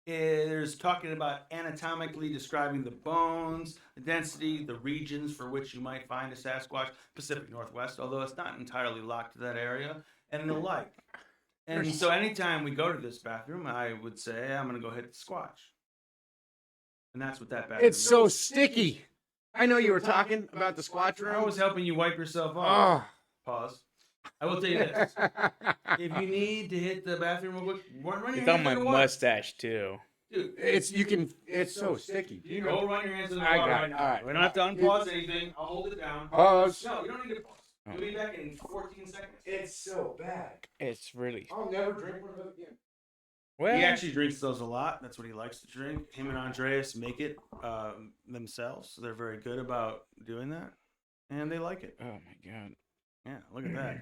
There's talking about anatomically describing the bones, the density, the regions for which you might find a Sasquatch, Pacific Northwest, although it's not entirely locked to that area, and the like. And so anytime we go to this bathroom, I would say, I'm going to go hit the Squatch. And that's what that bathroom It's so is. sticky. I know you were talking about the Squatch room. I was helping you wipe yourself off. Oh. Pause. I will tell you this. If you need to hit the bathroom real quick, run your It's hands on in my the water. mustache too. Dude, It's so sticky. Do you know? go run your hands in the I water got right it. now. All right. We don't have to unpause anything. I'll hold it down. Pause. No, you don't need to pause. You'll be back in 14 seconds. It's so bad. It's really I'll never drink one of those again. well. He actually drinks those a lot. That's what he likes to drink. Him and Andreas make it themselves. They're very good about doing that, and they like it. Oh my god. Yeah, look at that.